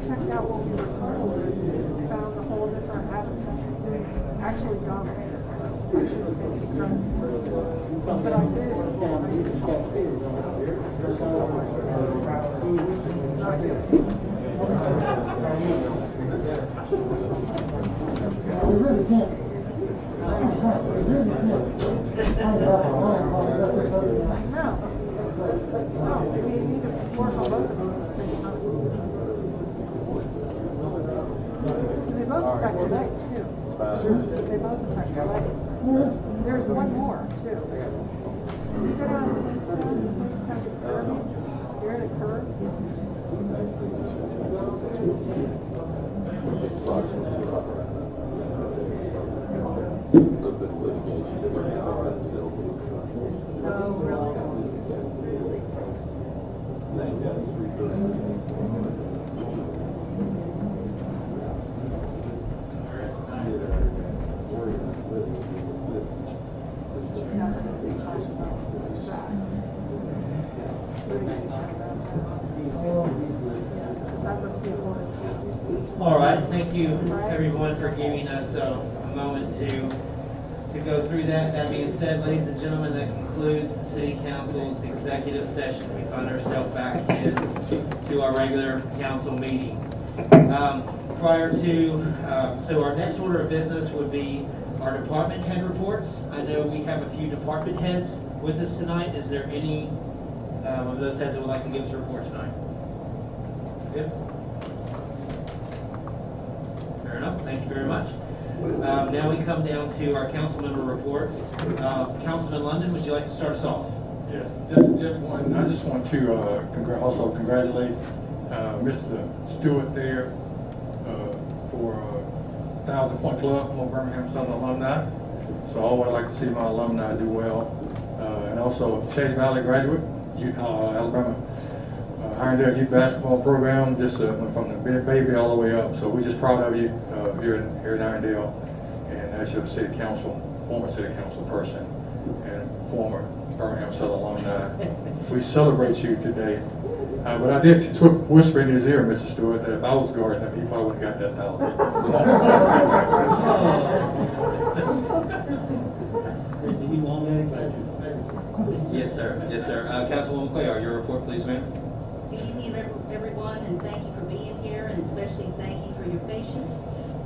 checked out what we were told and found a whole different avenue. Actually got it, so I shouldn't take any credit for it. But I did. This is not good. No, we need to work on both of them at the same time. They both affect your leg too. They both affect your leg. There's one more too. You go down to the Queenstown, it's curvy. You're in a curve. Oh, really? All right, thank you everyone for giving us a moment to go through that. That being said, ladies and gentlemen, that concludes the City Council's executive session. We find ourselves back in to our regular council meeting. So our next order of business would be our department head reports. I know we have a few department heads with us tonight. Is there any of those heads that would like to give us a report tonight? Good. Fair enough. Thank you very much. Now we come down to our council member reports. Councilman London, would you like to start us off? Yes, just one. I just want to also congratulate Mr. Stewart there for 1,000 Point Club for Birmingham Southern alumni. So I always like to see my alumni do well. And also Chase Valley graduate, Alabama Irondale Youth Basketball Program, just went from the baby all the way up. So we're just proud of you here in Irondale, and as your city council, former city council person, and former Birmingham Southern alumni. We celebrate you today. But I did whisper in his ear, Mr. Stewart, that if I was guarding him, he probably would have got that 1,000. Yes, sir. Yes, sir. Councilwoman Cuellar, your report, please, ma'am. Good evening, everyone, and thank you for being here, and especially thank you for your patience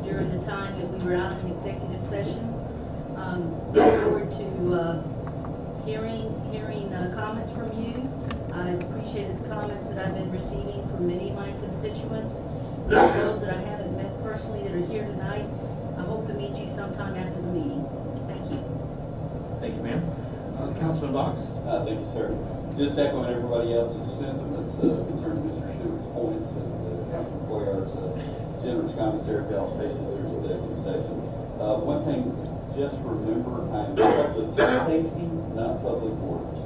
during the time that we were out in executive session. Look forward to hearing comments from you. I appreciated the comments that I've been receiving from many of my constituents, and those that I haven't met personally that are here tonight. I hope to meet you sometime after the meeting. Thank you. Thank you, ma'am. Councilman Box. Thank you, sir. Just echoing everybody else's sentiments concerning Mr. Stewart's points and Cuellar's generous commentary for y'all's patience through the executive session. One thing, just remember, I'm public safety, not public works.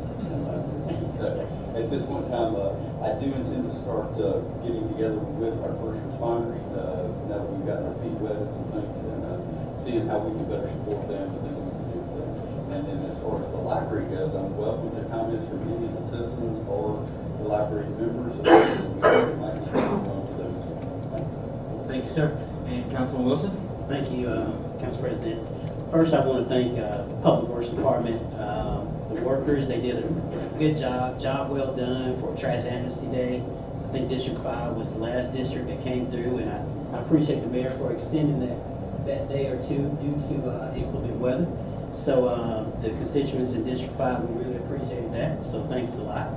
So at this point in time, I do intend to start getting together with our first responders now that we've gotten our feet wet and some things, and seeing how we can better support them and then we can do things. And then as far as the library goes, I'm welcome to comments from any of the citizens or the library members. Thank you, sir. And Councilman Wilson. Thank you, Council President. First, I want to thank Public Works Department, the workers. They did a good job well done for Trash Amnesty Day. I think District 5 was the last district that came through, and I appreciate the mayor for extending that day or two due to inclement weather. So the constituents in District 5, we really appreciate that, so thanks a lot.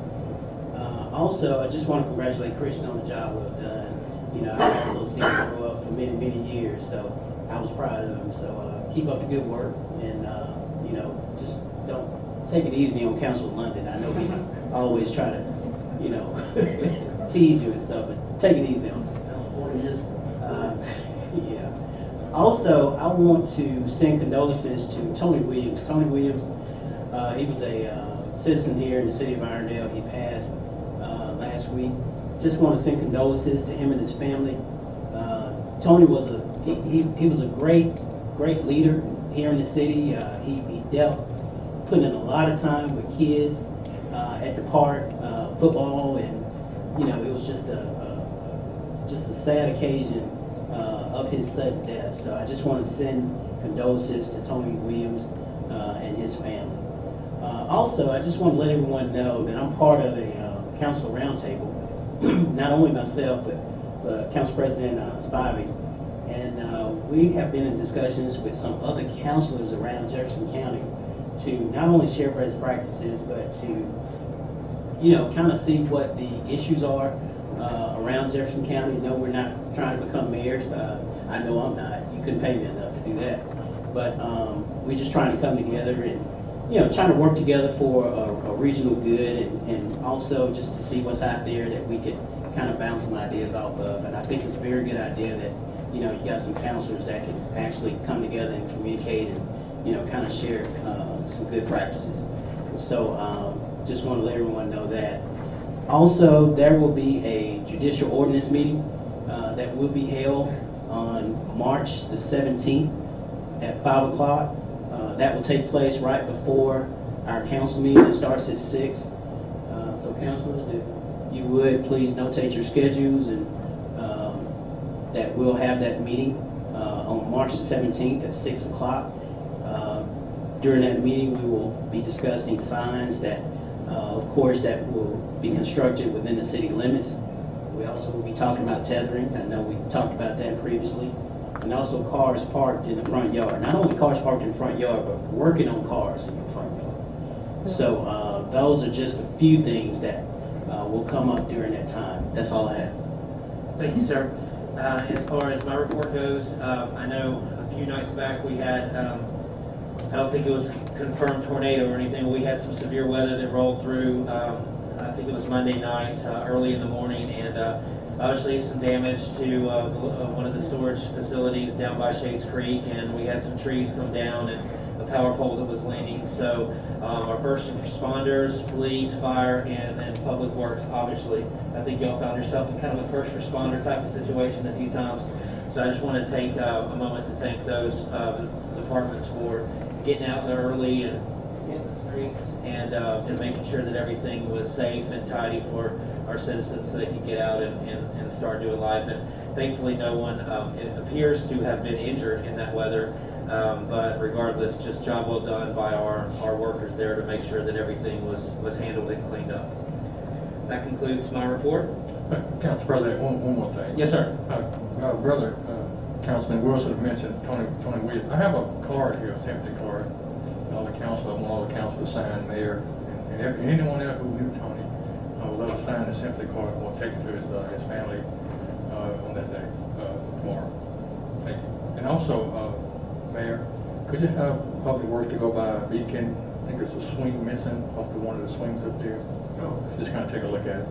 Also, I just want to congratulate Christian on the job well done. You know, I've also seen him grow up for many, many years, so I was proud of him. So keep up the good work, and you know, just don't take it easy on Council London. I know we always try to, you know, tease you and stuff, but take it easy on him. Yeah. Also, I want to send condolences to Tony Williams. Tony Williams, he was a citizen here in the city of Irondale. He passed last week. Just want to send condolences to him and his family. Tony was he was a great leader here in the city. He put in a lot of time with kids at the park, football, and you know, it was just a sad occasion of his sudden death. So I just want to send condolences to Tony Williams and his family. Also, I just want to let everyone know that I'm part of a council roundtable, not only myself, but Council President Spivey. And we have been in discussions with some other councilors around Jefferson County to not only share best practices, but to, you know, kind of see what the issues are around Jefferson County. No, we're not trying to become mayors. I know I'm not. You couldn't pay me enough to do that. But we're just trying to come together and, you know, trying to work together for a regional good, and also just to see what's out there that we could kind of bounce some ideas off of. And I think it's a very good idea that, you know, you got some counselors that can actually come together and communicate and, you know, kind of share some good practices. So just want to let everyone know that. Also, there will be a judicial ordinance meeting that will be held on March the 17th at 5 o'clock. That will take place right before our council meeting. It starts at 6. So councilors, if you would, please notate your schedules, and that we'll have that meeting on March the 17th at 6 o'clock. During that meeting, we will be discussing signs that, of course, that will be constructed within the city limits. We also will be talking about tethering. I know we talked about that previously. And also cars parked in the front yard. Not only cars parked in the front yard, but working on cars in the front yard. So those are just a few things that will come up during that time. That's all I have. Thank you, sir. As far as my report goes, I know a few nights back we had, I don't think it was confirmed tornado or anything. We had some severe weather that rolled through. I think it was Monday night, early in the morning, and obviously some damage to one of the storage facilities down by Shades Creek, and we had some trees come down and a power pole that was leaning. So our first responders, police, fire, and public works, obviously. I think y'all found yourself in kind of a first responder type of situation a few times. So I just want to take a moment to thank those departments for getting out there early and in the streets and making sure that everything was safe and tidy for our citizens so they could get out and start doing life. And thankfully no one it appears to have been injured in that weather, but regardless, just job well done by our workers there to make sure that everything was handled and cleaned up. That concludes my report. Council President, one more thing. Yes, sir. My brother, Councilman Wilson, mentioned Tony Williams. I have a card here, a sympathy card. All the council signed, mayor, and anyone else who knew Tony would love to sign the sympathy card. We'll take it to his family on that day tomorrow. Thank you. And also, Mayor, could you have Public Works to go by Beacon? I think there's a swing missing off one of the swings up there. Just kind of take a look at it.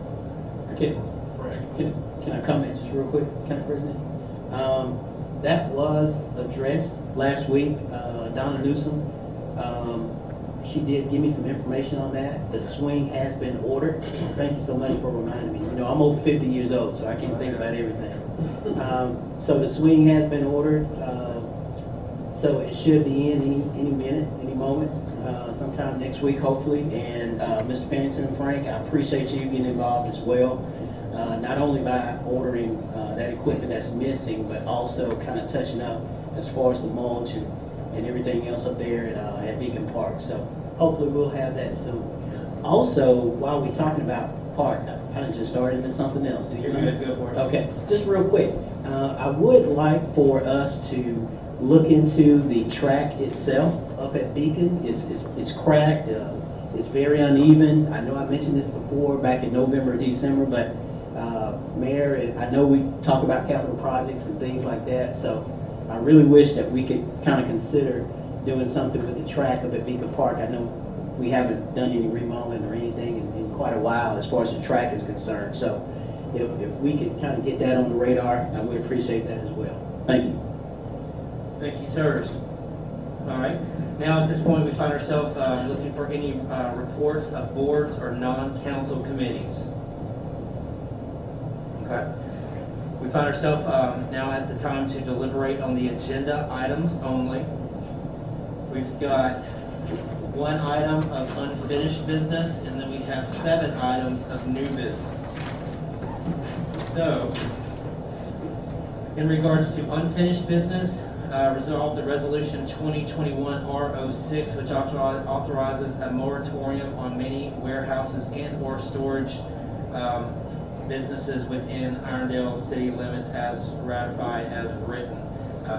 Can I comment just real quick, Council President? That was addressed last week. Donna Newsom, she did give me some information on that. The swing has been ordered. Thank you so much for reminding me. You know, I'm over 50 years old, so I can't think about everything. So the swing has been ordered. So it should be in any minute, any moment, sometime next week, hopefully. And Mr. Pennington and Frank, I appreciate you getting involved as well. Not only by ordering that equipment that's missing, but also kind of touching up as far as the mulch and everything else up there at Beacon Park. So hopefully we'll have that soon. Also, while we're talking about park, I kind of just started into something else. Do you You're good, go for it. Okay, just real quick. I would like for us to look into the track itself up at Beacon. It's cracked. It's very uneven. I know I mentioned this before back in November, December, but Mayor, I know we talk about capital projects and things like that, so I really wish that we could kind of consider doing something with the track up at Beacon Park. I know we haven't done any remodeling or anything in quite a while as far as the track is concerned. So if we could kind of get that on the radar, I would appreciate that as well. Thank you. Thank you, sirs. All right. Now at this point, we find ourselves looking for any reports of boards or non-council committees. Okay. We find ourselves now at the time to deliberate on the agenda items only. We've got one item of unfinished business, and then we have 7 items of new business. So, In regards to unfinished business, resolve the resolution 2021-R06, which authorizes a moratorium on many warehouses and or storage businesses within Irondale city limits as ratified as written,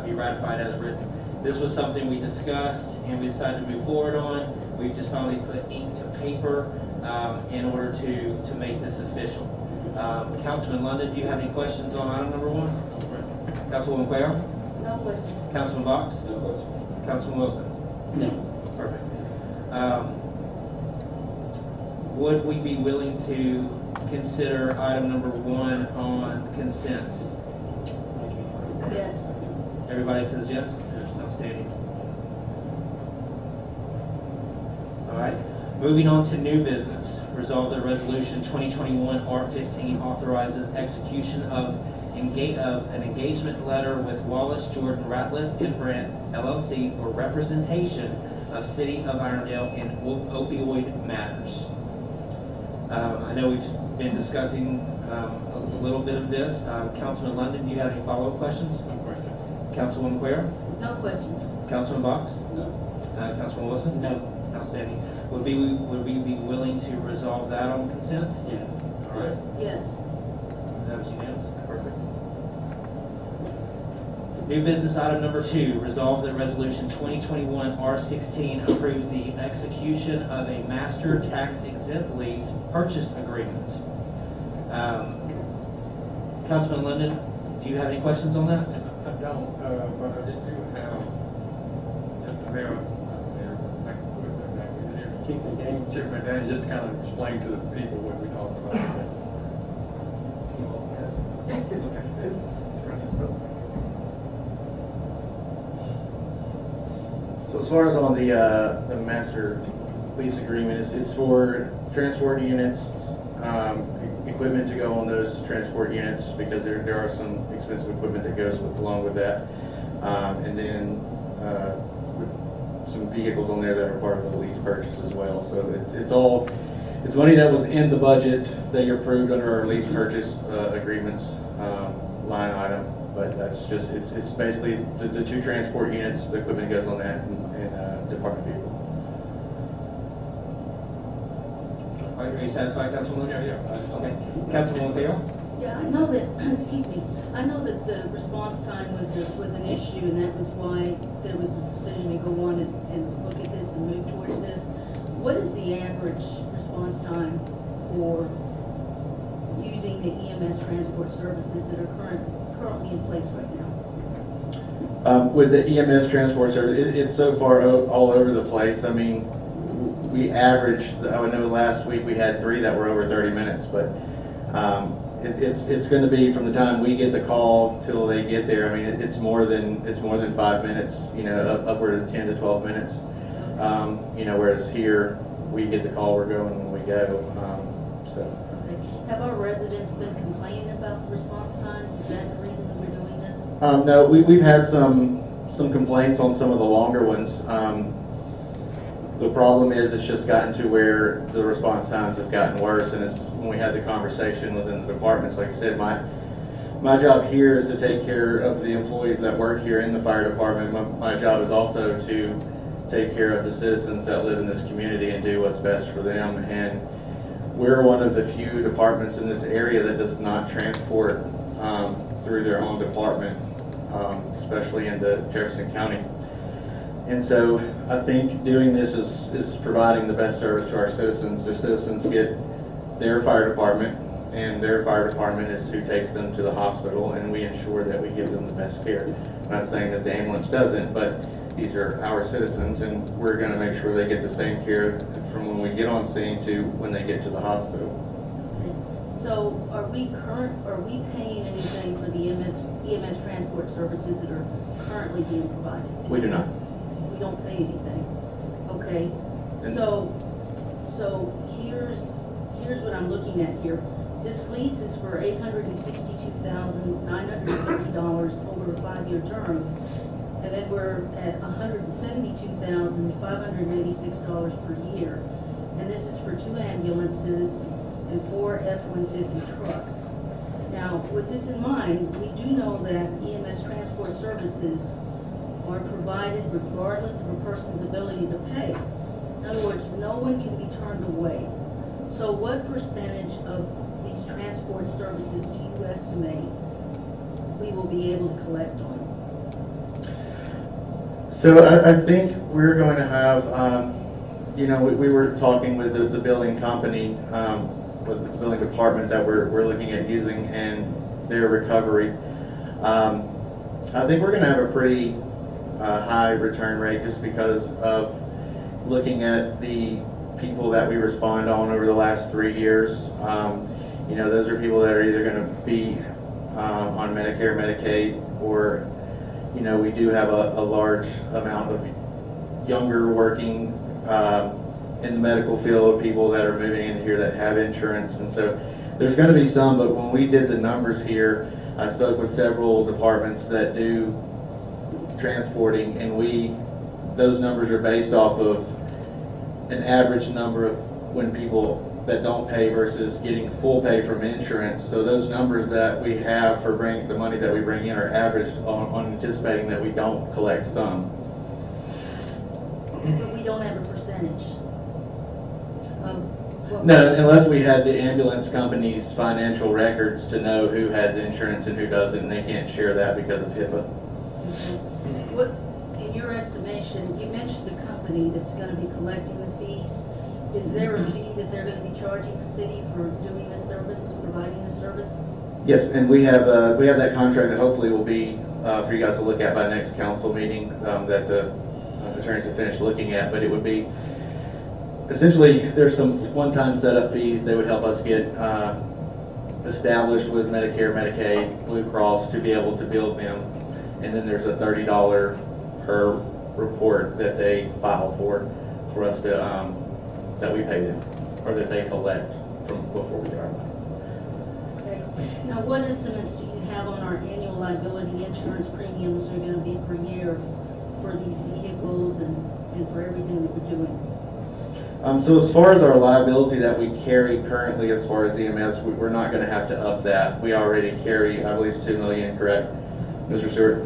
be ratified as written. This was something we discussed and we decided to move forward on. We've just finally put ink to paper in order to make this official. Councilman London, do you have any questions on item number 1? Councilwoman Quayle? No question. Councilman Box? No question. Councilman Wilson? No. Perfect. Would we be willing to consider item number 1 on consent? Yes. Everybody says yes? Outstanding. All right. Moving on to new business. Resolve that resolution 2021-R15 authorizes execution of an engagement letter with Wallace, Jordan, Ratliff, and Brandt, LLC for representation of City of Irondale in opioid matters. I know we've been discussing a little bit of this. Councilman London, do you have any follow-up questions? No question. Councilwoman Quayle? No questions. Councilman Box? No. Councilman Wilson? No. Outstanding. Would we be willing to resolve that on consent? Yes. All right. Yes. That was unanimous. Perfect. New business item number 2, resolve that resolution 2021-R16 approves the execution of a master tax exempt lease purchase agreement. Councilman Linden, do you have any questions on that? I don't, but I did do have just the mayor, Chief McDaniel. Chief McDaniel, just to kind of explain to the people what we talked about today. So as far as on the master lease agreement, it's for transport units, equipment to go on those transport units, because there are some expensive equipment that goes along with that, and then with some vehicles on there that are part of the lease purchase as well. So it's money that was in the budget that you approved under our lease purchase agreements line item. But that's just, it's basically the 2 transport units, the equipment goes on that, and department vehicle. Are you satisfied, Councilman Linden? Yeah. Okay. Councilwoman Quayle? Yeah, I know that, excuse me, I know that the response time was an issue, and that was why there was a decision to go on and look at this and move towards this. What is the average response time for using the EMS transport services that are currently in place right now? With the EMS transport service, it's so far all over the place. I mean, we averaged, I know last week we had 3 that were over 30 minutes, but it's going to be from the time we get the call till they get there. I mean, it's more than 5 minutes, upward of 10 to 12 minutes. Whereas here, we get the call, we're going when we go. Okay. Have our residents been complaining about the response times? Is that the reason that we're doing this? No, we've had some complaints on some of the longer ones. The problem is it's just gotten to where the response times have gotten worse, and it's when we had the conversation within the departments. Like I said, my job here is to take care of the employees that work here in the fire department. My job is also to take care of the citizens that live in this community and do what's best for them. And we're one of the few departments in this area that does not transport through their own department, especially in the Jefferson County. And so I think doing this is providing the best service to our citizens. The citizens get their fire department, and their fire department is who takes them to the hospital, and we ensure that we give them the best care. I'm not saying that the ambulance doesn't, but these are our citizens, and we're going to make sure they get the same care from when we get on scene to when they get to the hospital. So are we paying anything for the EMS transport services that are currently being provided? We do not. We don't pay anything. Okay. And- So here's what I'm looking at here. This lease is for $862,930 over a 5-year term. And then we're at $172,586 per year. And this is for 2 ambulances and 4 F-150 trucks. Now, with this in mind, we do know that EMS transport services are provided regardless of a person's ability to pay. In other words, no one can be turned away. So what percentage of these transport services do you estimate we will be able to collect on? So I think we're going to have, we were talking with the building company, with the building department that we're looking at using and their recovery. I think we're going to have a pretty high return rate just because of looking at the people that we respond on over the last 3 years. Those are people that are either going to be on Medicare, Medicaid, or we do have a large amount of younger working in the medical field, people that are moving in here that have insurance, and so there's going to be some. But when we did the numbers here, I spoke with several departments that do transporting, and those numbers are based off of an average number of when people that don't pay versus getting full pay from insurance. So those numbers that we have for the money that we bring in are averaged on anticipating that we don't collect some. But we don't have a percentage. No, unless we had the ambulance company's financial records to know who has insurance and who doesn't, and they can't share that because of HIPAA. What, in your estimation, you mentioned the company that's going to be collecting the fees. Is there a fee that they're going to be charging the city for doing this service, providing the service? Yes, and we have that contract that hopefully will be for you guys to look at by next council meeting, that the attorneys have finished looking at. But it would be essentially, there's some one-time setup fees. They would help us get established with Medicare, Medicaid, Blue Cross to be able to bill them, and then there's a $30 per report that they file for us to that we pay them, or that they collect from before we get our money. Okay. Now, what estimates do you have on our annual liability insurance premiums are going to be per year for these vehicles and for everything that we're doing? So as far as our liability that we carry currently, as far as EMS, we're not going to have to up that. We already carry, I believe, $2 million, correct, Mr. Stewart?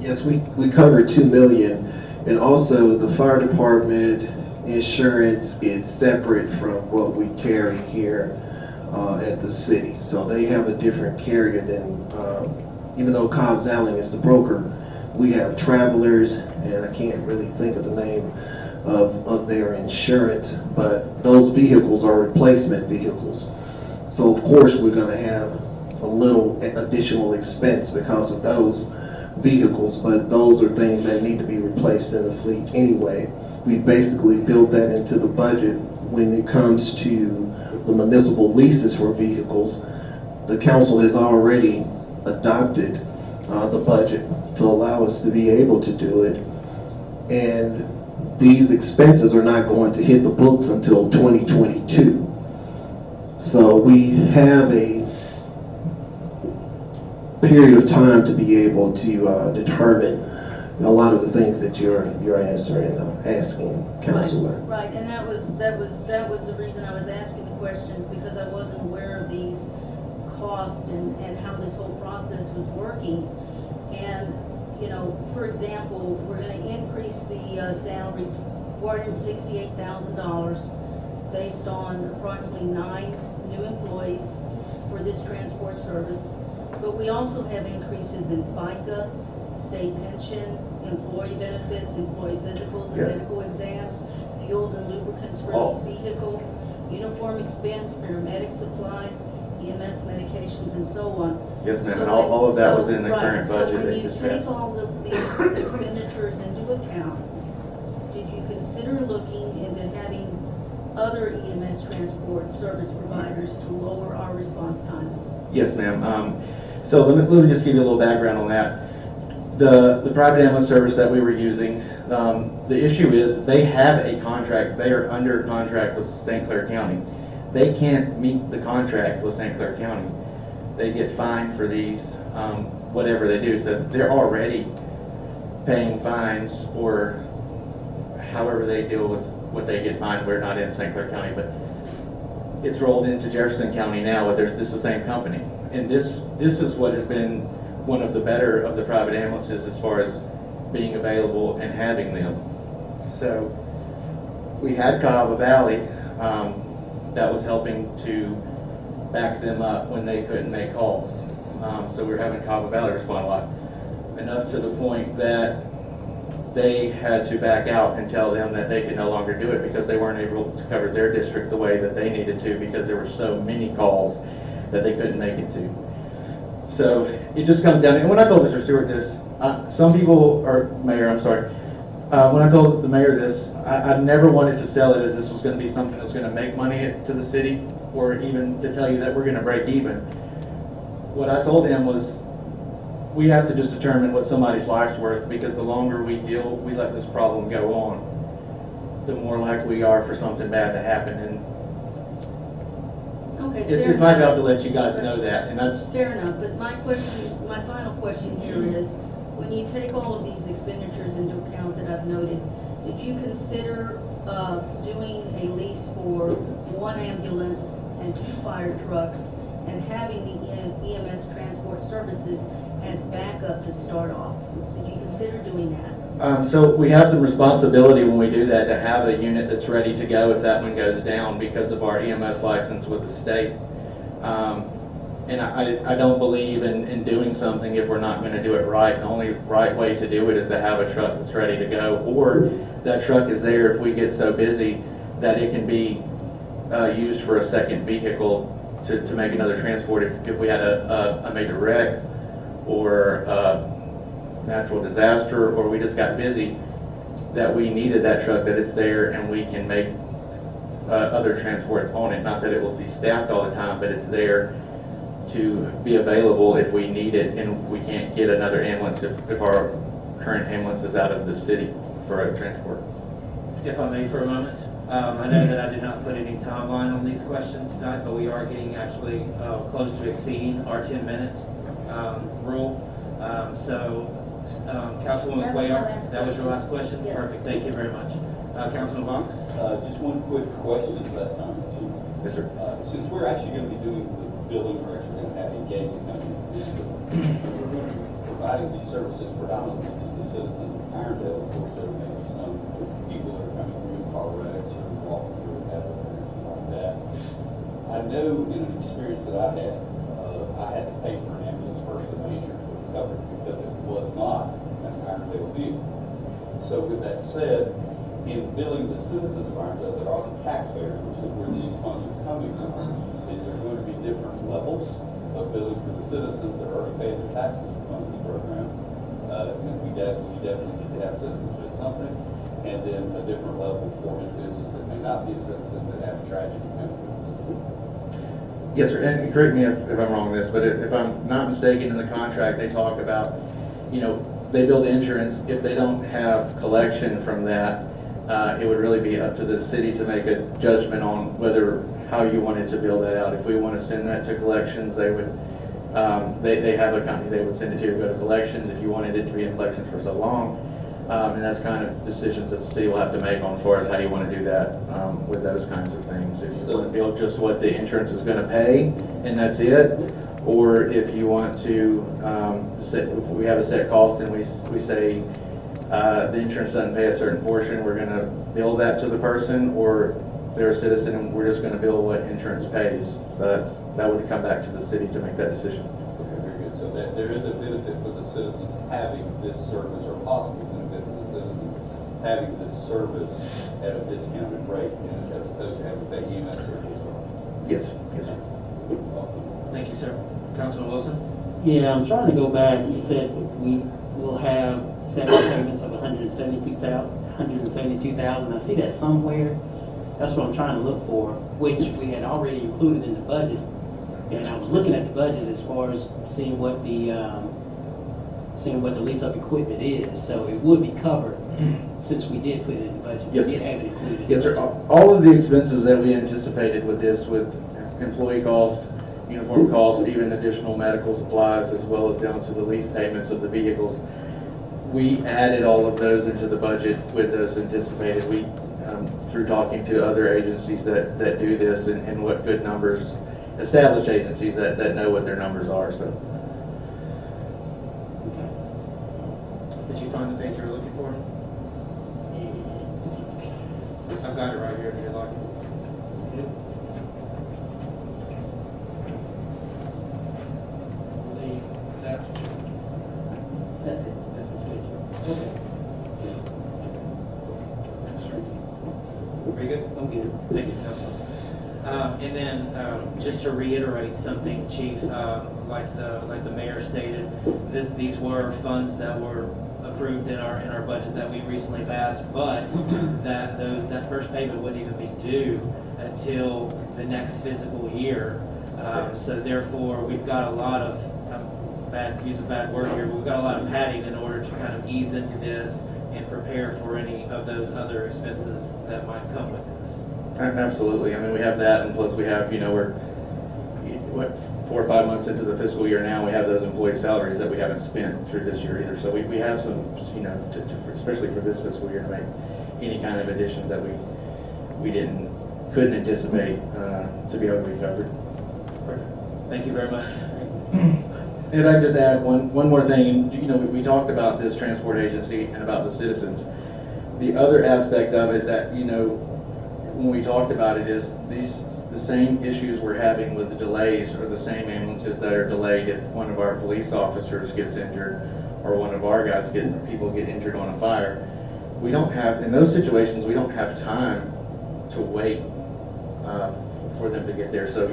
Yes, we cover $2 million, and also the fire department insurance is separate from what we carry here at the city. So they have a different carrier than, even though Cobbs Allen is the broker, we have Travelers, and I can't really think of the name of their insurance, but those vehicles are replacement vehicles. So of course we're going to have a little additional expense because of those vehicles, but those are things that need to be replaced in the fleet anyway. We basically built that into the budget. When it comes to the municipal leases for vehicles, the council has already adopted the budget to allow us to be able to do it, and these expenses are not going to hit the books until 2022. So we have a period of time to be able to determine a lot of the things that you're asking, Councilor. Right, and that was the reason I was asking the questions, because I wasn't aware of these costs and how this whole process was working. And for example, we're going to increase the salaries $468,000 based on approximately 9 new employees for this transport service. But we also have increases in FICA, state pension, employee benefits, employee physicals and medical exams, fuels and lubricants for these vehicles, uniform expense, paramedic supplies, EMS medications, and so on. Yes, ma'am, and all of that was in the current budget. So when you take all of these expenditures into account, did you consider looking into having other EMS transport service providers to lower our response times? Yes, ma'am. So let me just give you a little background on that. The private ambulance service that we were using, the issue is they have a contract. They are under contract with St. Clair County. They can't meet the contract with St. Clair County. They get fined for these, whatever they do. So they're already paying fines, or however they deal with what they get fined. We're not in St. Clair County, but it's rolled into Jefferson County now, but this is the same company. And this is what has been one of the better of the private ambulances as far as being available and having them. So we had Cahaba Valley that was helping to back them up when they couldn't make calls. So we were having Cahaba Valley respond a lot. Enough to the point that they had to back out and tell them that they could no longer do it because they weren't able to cover their district the way that they needed to because there were so many calls that they couldn't make it to. So it just comes down, and when I told Mr. Stewart this, some people, or Mayor, I'm sorry, when I told the Mayor this, I never wanted to sell it as this was going to be something that was going to make money to the city, or even to tell you that we're going to break even. What I told him was, we have to just determine what somebody's life's worth, because the longer we let this problem go on, the more likely we are for something bad to happen. And Okay, it's my job to let you guys know that, and that's fair enough. But my final question here is, when you take all of these expenditures into account that I've noted, did you consider doing a lease for 1 ambulance and 2 fire trucks and having the EMS transport services as backup to start off? Did you consider doing that? so we have some responsibility when we do that to have a unit that's ready to go if that one goes down because of our EMS license with the state. And I don't believe in doing something if we're not going to do it right. The only right way to do it is to have a truck that's ready to go, or that truck is there if we get so busy that it can be used for a second vehicle to make another transport if we had a major wreck or natural disaster, or we just got busy, that we needed that truck, that it's there and we can make other transports on it. Not that it will be staffed all the time, but it's there to be available if we need it and we can't get another ambulance if our current ambulance is out of the city for a transport. If I may for a moment, I know that I did not put any timeline on these questions tonight, but we are getting actually close to exceeding our 10-minute rule. Councilwoman Cuellar, that was your last question? Yes. Perfect, thank you very much. Councilman Box? Just one quick question last time. Yes, sir. Since we're actually going to be doing the building, we're actually going to have engaging company. We're going to be providing these services predominantly to the citizens of Irondale. Of course, there may be some people that are coming through car wrecks or walking through and having anything like that. I know in an experience that I had to pay for an ambulance first and my insurance was covered because it was not an Irondale vehicle. So with that said, in billing the citizens of Irondale that are the taxpayers, which is where these funds are coming from, is there going to be different levels of billing for the citizens that already pay their taxes to fund this program? And we definitely need to have citizens do something, and then a different level for individuals that may not be a citizen that have tragedy benefits. Yes, sir, and correct me if I'm wrong on this, but if I'm not mistaken, in the contract, they talk about, they build insurance. If they don't have collection from that, it would really be up to the city to make a judgment on how you wanted to build that out. If we want to send that to collections, they would, they have a company, they would send it to you to go to collections. If you wanted it to be in collections for so long, and that's kind of decisions that the city will have to make on as far as how you want to do that with those kinds of things. If you want to build just what the insurance is going to pay and that's it, or if you want to, if we have a set cost and we say the insurance doesn't pay a certain portion, we're going to bill that to the person, or they're a citizen and we're just going to bill what insurance pays. So that would come back to the city to make that decision. Okay, very good. So there is a benefit for the citizens having this service, or possible benefit for the citizens having this service at a discounted rate, as opposed to having to pay EMS service. Yes, yes, sir. Thank you, sir. Councilman Wilson? Yeah, I'm trying to go back. You said we will have 7 payments of $172,000. I see that somewhere. That's what I'm trying to look for, which we had already included in the budget. And I was looking at the budget as far as seeing what the lease of equipment is. So it would be covered since we did put it in the budget. Yes. We did have it included. Yes, sir. All of the expenses that we anticipated with this, with employee cost, uniform cost, even additional medical supplies, as well as down to the lease payments of the vehicles, we added all of those into the budget with those anticipated. We through talking to other agencies that do this and what good numbers, established agencies that know what their numbers are, so. Did you find the page you were looking for? I've got it right here if you'd like. That's That's it, that's the schedule. okay. Very good. I'm good. Thank you, Councilman. And then, just to reiterate something, Chief, like the mayor stated, these were funds that were approved in our budget that we recently passed, but that first payment wouldn't even be due until the next fiscal year. So therefore, we've got a lot of, use a bad word here, but we've got a lot of padding in order to kind of ease into this and prepare for any of those other expenses that might come with this. Absolutely. I mean, we have that, and plus we have, we're 4 or 5 months into the fiscal year now. We have those employee salaries that we haven't spent through this year either. So we have some, especially for this fiscal year, to make any kind of additions that we couldn't anticipate to be able to be covered. Thank you very much. If I could just add one more thing, and we talked about this transport agency and about the citizens. The other aspect of it that when we talked about it is the same issues we're having with the delays are the same ambulances that are delayed if one of our police officers gets injured or one of our guys people get injured on a fire. We don't have, in those situations, we don't have time to wait for them to get there. So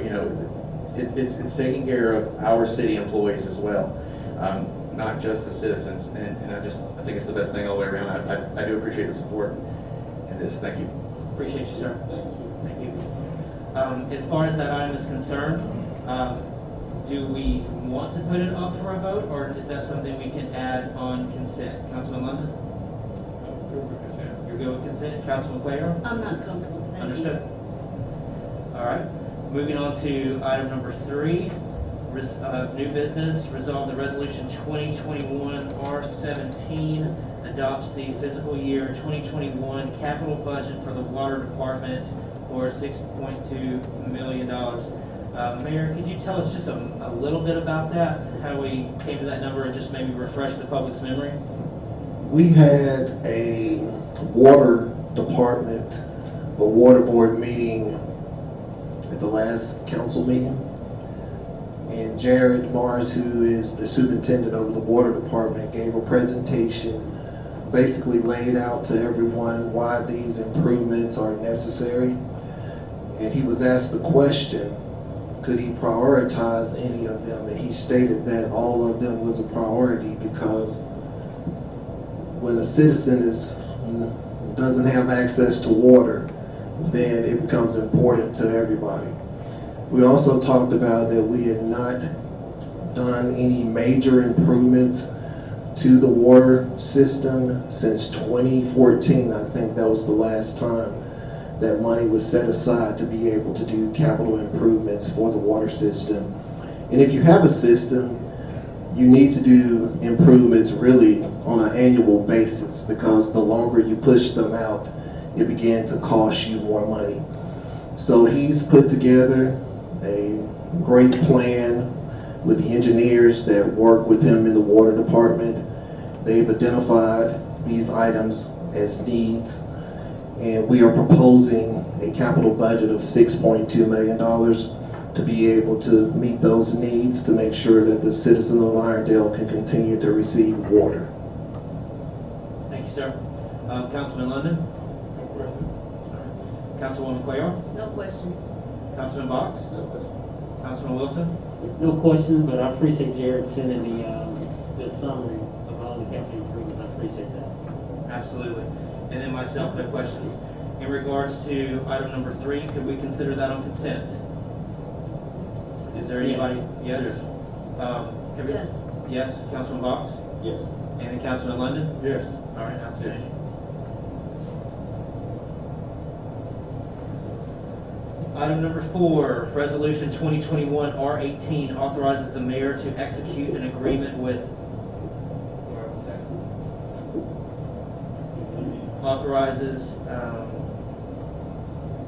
it's taking care of our city employees as well, not just the citizens. And I think it's the best thing all the way around. I do appreciate the support in this. Thank you. Appreciate you, sir. Thank you. As far as that item is concerned, do we want to put it up for a vote, or is that something we can add on consent? Councilman London? You're good with consent? Councilman Cuellar? I'm not comfortable, thank you. Understood. All right. Moving on to item number 3, new business. Resolve the resolution 2021 R17 adopts the fiscal year 2021 capital budget for the water department for $6.2 million. Mayor, could you tell us just a little bit about that, how we came to that number, and just maybe refresh the public's memory? We had a water department, a water board meeting at the last council meeting. And Jared Mars, who is the superintendent of the water department, gave a presentation, basically laid out to everyone why these improvements are necessary. And he was asked the question, could he prioritize any of them? And he stated that all of them was a priority, because when a citizen doesn't have access to water, then it becomes important to everybody. We also talked about that we had not done any major improvements to the water system since 2014. I think that was the last time that money was set aside to be able to do capital improvements for the water system. And if you have a system, you need to do improvements really on an annual basis, because the longer you push them out, it began to cost you more money. So he's put together a great plan with the engineers that work with him in the water department. They've identified these items as needs, and we are proposing a capital budget of $6.2 million to be able to meet those needs, to make sure that the citizens of Irondale can continue to receive water. Thank you, sir. Councilman London? No question. Councilwoman Cuellar? No questions. Councilman Box? No question. Councilman Wilson? No questions, but I appreciate Jared sending the summary of all the capital improvements. I appreciate that. Absolutely. And then myself, no questions. In regards to item number 3, could we consider that on consent? Is there anybody? Yes? Yes. Yes, Councilman Box? Yes. And then Councilman London? Yes. All right, now it's Item number 4, Resolution 2021 R18 authorizes the mayor to execute an agreement with. Authorizes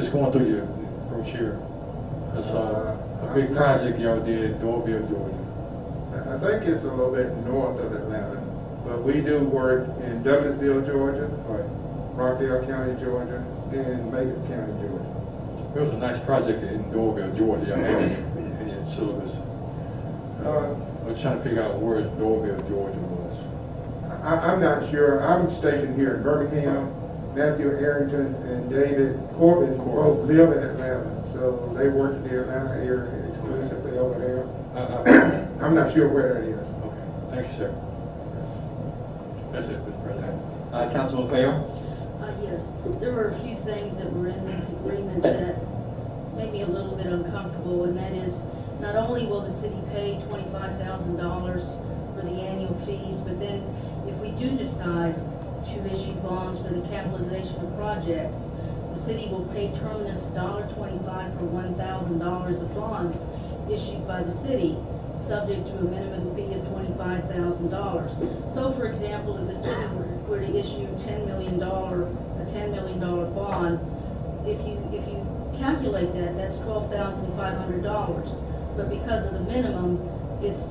Just going through your brochure. I saw a big project y'all did in Irondale, Georgia. I think it's a little bit north of Atlanta, but we do work in Douglasville, Georgia, Right. Rockdale County, Georgia, and Macon County, Georgia. There was a nice project in Irondale, Georgia, y'all had in your syllabus. I was trying to figure out where Irondale, Georgia was. I'm not sure. I'm stationed here in Birmingham. Matthew Arrington and David Corbin both live in Atlanta, so they work in the Atlanta area exclusively over there. I'm not sure where that is. Okay, thank you, sir. That's it, Mr. President. Councilman Quayle? Yes, there were a few things that were in this agreement that made me a little bit uncomfortable, and that is, not only will the city pay $25,000 for the annual fees, but then if we do decide to issue bonds for the capitalization of projects, the city will pay Terminus $1.25 for $1,000 of bonds issued by the city, subject to a minimum fee of $25,000. So, for example, if the city were to issue a $10 million bond, if you calculate that, that's $12,500. But because of the minimum, it's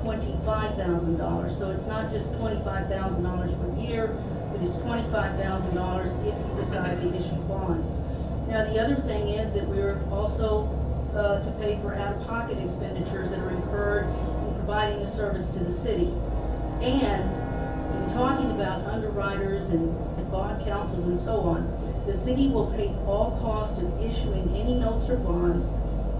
$25,000. So it's not just $25,000 per year, but it's $25,000 if you decide to issue bonds. Now, the other thing is that we're also to pay for out-of-pocket expenditures that are incurred in providing the service to the city. And in talking about underwriters and bond counsels and so on, the city will pay all costs of issuing any notes or bonds,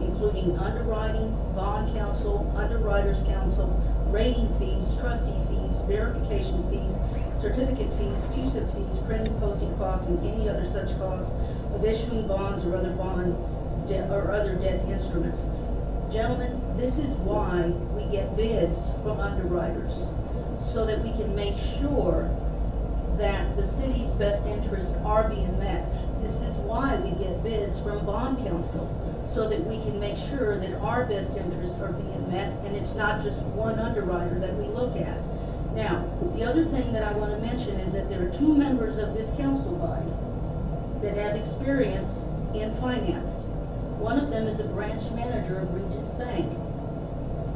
including underwriting, bond counsel, underwriters counsel, rating fees, trustee fees, verification fees, certificate fees, CUSIP fees, printing, posting costs, and any other such costs of issuing bonds or other debt instruments. Gentlemen, this is why we get bids from underwriters, so that we can make sure that the city's best interests are being met. This is why we get bids from bond counsel, so that we can make sure that our best interests are being met, and it's not just one underwriter that we look at. Now, the other thing that I want to mention is that there are two members of this council body that have experience in finance. One of them is a branch manager of Regents Bank,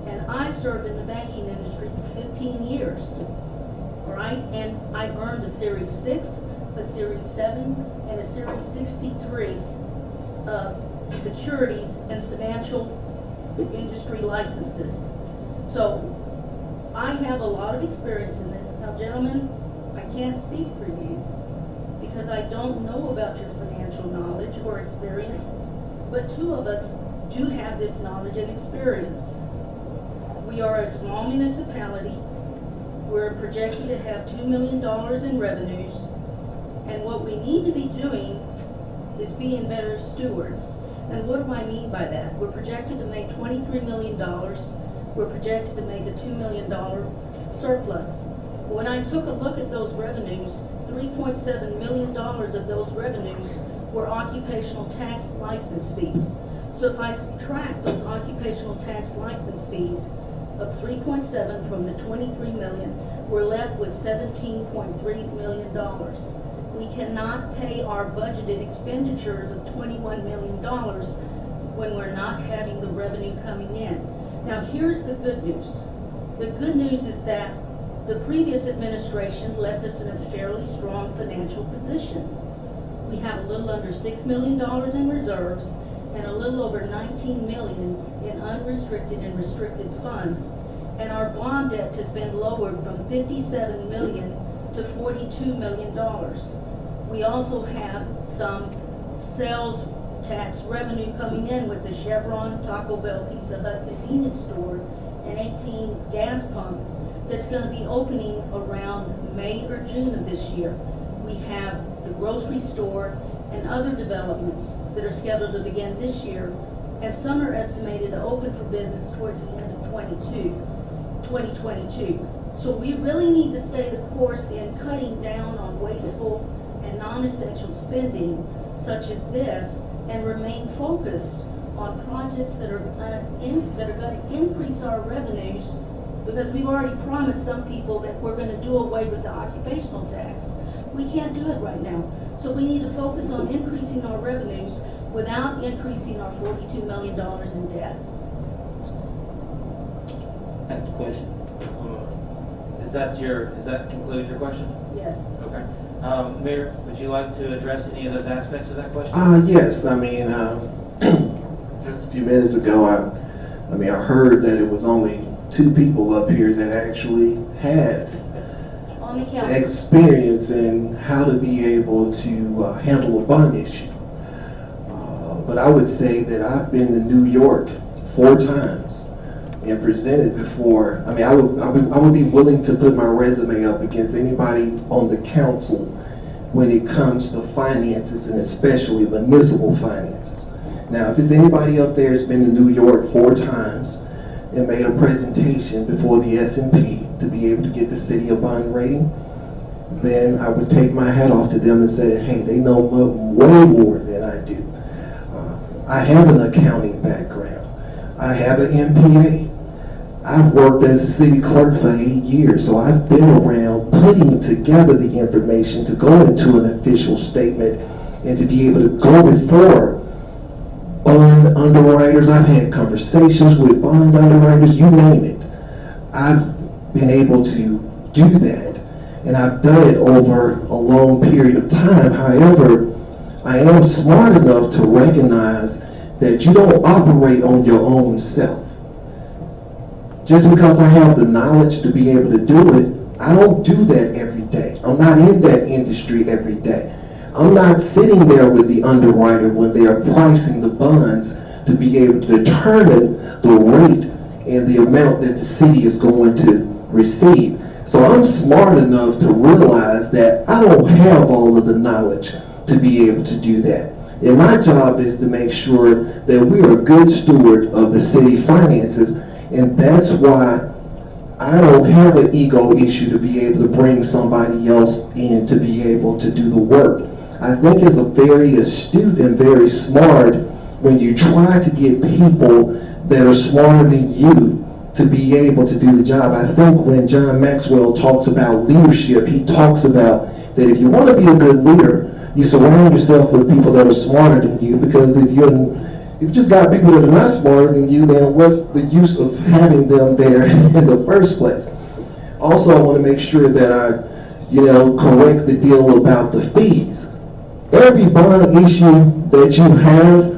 and I served in the banking industry for 15 years. All right, and I earned a Series 6, a Series 7, and a Series 63 securities and financial industry licenses. So I have a lot of experience in this. Now, gentlemen, I can't speak for you because I don't know about your financial knowledge or experience, but two of us do have this knowledge and experience. We are a small municipality. We're projected to have $2 million in revenues, and what we need to be doing is being better stewards. And what do I mean by that? We're projected to make $23 million. We're projected to make a $2 million surplus. When I took a look at those revenues, $3.7 million of those revenues were occupational tax license fees. So if I subtract those occupational tax license fees of 3.7 from the 23 million, we're left with $17.3 million. We cannot pay our budgeted expenditures of $21 million when we're not having the revenue coming in. Now, here's the good news. The good news is that the previous administration left us in a fairly strong financial position. We have a little under $6 million in reserves and a little over $19 million in unrestricted and restricted funds. And our bond debt has been lowered from $57 million to $42 million. We also have some sales tax revenue coming in with the Chevron, Taco Bell, Pizza Hut convenience store, and 18 gas pump that's going to be opening around May or June of this year. We have the grocery store and other developments that are scheduled to begin this year, and some are estimated to open for business towards the end of 2022. So we really need to stay the course in cutting down on wasteful and non-essential spending such as this, and remain focused on projects that are going to increase our revenues, because we've already promised some people that we're going to do away with the occupational tax. We can't do it right now. So we need to focus on increasing our revenues without increasing our $42 million in debt. That's the question. Does that conclude your question? Yes. Okay. Mayor, would you like to address any of those aspects of that question? Yes, I mean, just a few minutes ago, I heard that it was only 2 people up here that actually had On the council. experience in how to be able to handle a bond issue. But I would say that I've been to New York 4 times and presented before. I mean, I would be willing to put my resume up against anybody on the council when it comes to finances, and especially municipal finances. Now, if it's anybody up there who's been to New York 4 times and made a presentation before the S&P to be able to get the city a bond rating, then I would take my hat off to them and say, hey, they know way more than I do. I have an accounting background. I have an MPA. I've worked as a city clerk for 8 years, so I've been around putting together the information to go into an official statement and to be able to go before bond underwriters. I've had conversations with bond underwriters, you name it. I've been able to do that, and I've done it over a long period of time. However, I am smart enough to recognize that you don't operate on your own self. Just because I have the knowledge to be able to do it, I don't do that every day. I'm not in that industry every day. I'm not sitting there with the underwriter when they are pricing the bonds to be able to determine the rate and the amount that the city is going to receive. So I'm smart enough to realize that I don't have all of the knowledge to be able to do that. And my job is to make sure that we are a good steward of the city finances, and that's why I don't have an ego issue to be able to bring somebody else in to be able to do the work. I think it's a very astute and very smart when you try to get people that are smarter than you to be able to do the job. I think when John Maxwell talks about leadership, he talks about that if you want to be a good leader, you surround yourself with people that are smarter than you, because if you just got people that are not smarter than you, then what's the use of having them there in the first place? Also, I want to make sure that I, correct the deal about the fees. Every bond issue that you have,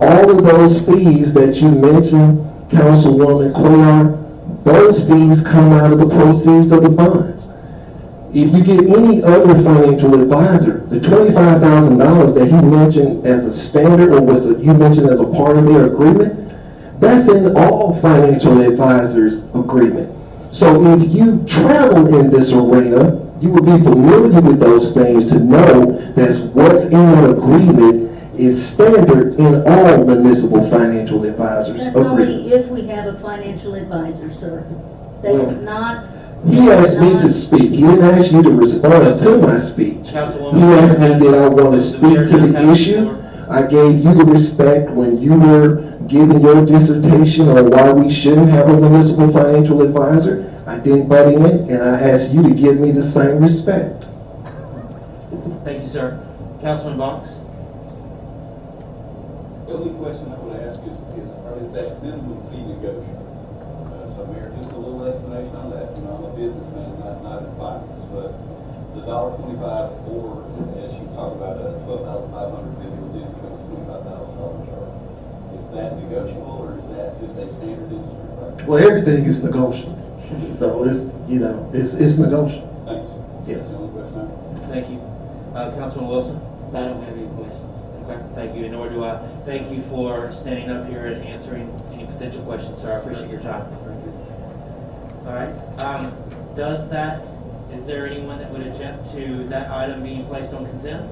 all of those fees that you mentioned, Councilwoman Cuellar, those fees come out of the proceeds of the bonds. If you get any other financial advisor, the $25,000 that he mentioned as a standard, or you mentioned as a part of their agreement, that's in all financial advisors' agreement. So if you travel in this arena, you will be familiar with those things to know that what's in an agreement is standard in all municipal financial advisors' That's only agreements. if we have a financial advisor, sir. That's not. He asked me to speak. He didn't ask you to respond to my speech. Councilwoman, He asked me did I want to speak to the issue. I gave you the respect when you were giving your dissertation on why we shouldn't have a municipal financial advisor. I didn't butt in, and I asked you to give me the same respect. Thank you, sir. Councilman Box? The only question I would ask is that minimum fee negotiable? So Mayor, just a little explanation on that. I'm a businessman, not in finance, but the $1.25 or, as you talk about, a $12,500 visual did become $25,000 charge. Is that negotiable, or is that just a standard industry practice? Well, everything is negotiable. So it's negotiable. Thanks. Yes. The only question I have. Thank you. Councilman Wilson? I don't have any questions. Okay, thank you, and nor do I. Thank you for standing up here and answering any potential questions, sir. I appreciate your time. All right. Is there anyone that would object to that item being placed on consent?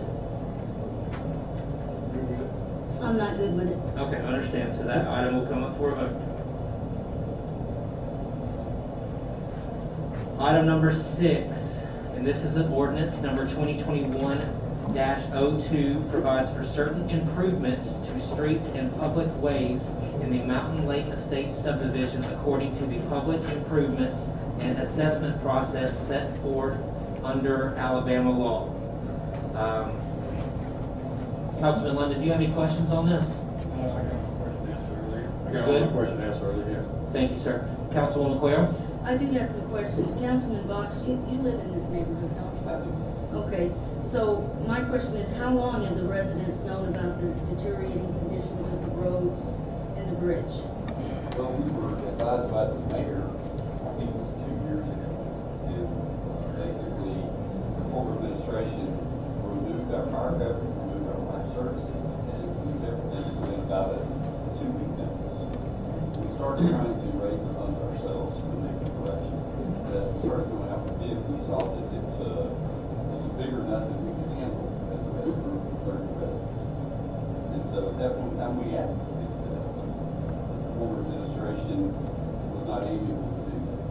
I'm not good with it. Okay, I understand. So that item will come up for a vote. Item number 6, and this is an ordinance number 2021-02, provides for certain improvements to streets and public ways in the Mountain Lake Estates subdivision according to the public improvements and assessment process set forth under Alabama law. Councilman London, do you have any questions on this? I got my question answered earlier. I got Good. my question answered earlier, yes. Thank you, sir. Councilwoman Quayle? I do have some questions. Councilman Box, you live in this neighborhood, don't you? Okay, so my question is, how long have the residents known about the deteriorating conditions of the roads and the bridge? Well, we were advised by the mayor, I think it was 2 years ago, and basically, the former administration removed our fire coverage, removed our life services, and removed everything and went about it 2 week notice. We started trying to raise the funds ourselves to make the correction. But as we started going out for bid, we saw that it's a bigger nut than we could handle as a group of 30 residences. And so at that point in time, we asked the city to help us. The former administration was not able to do that.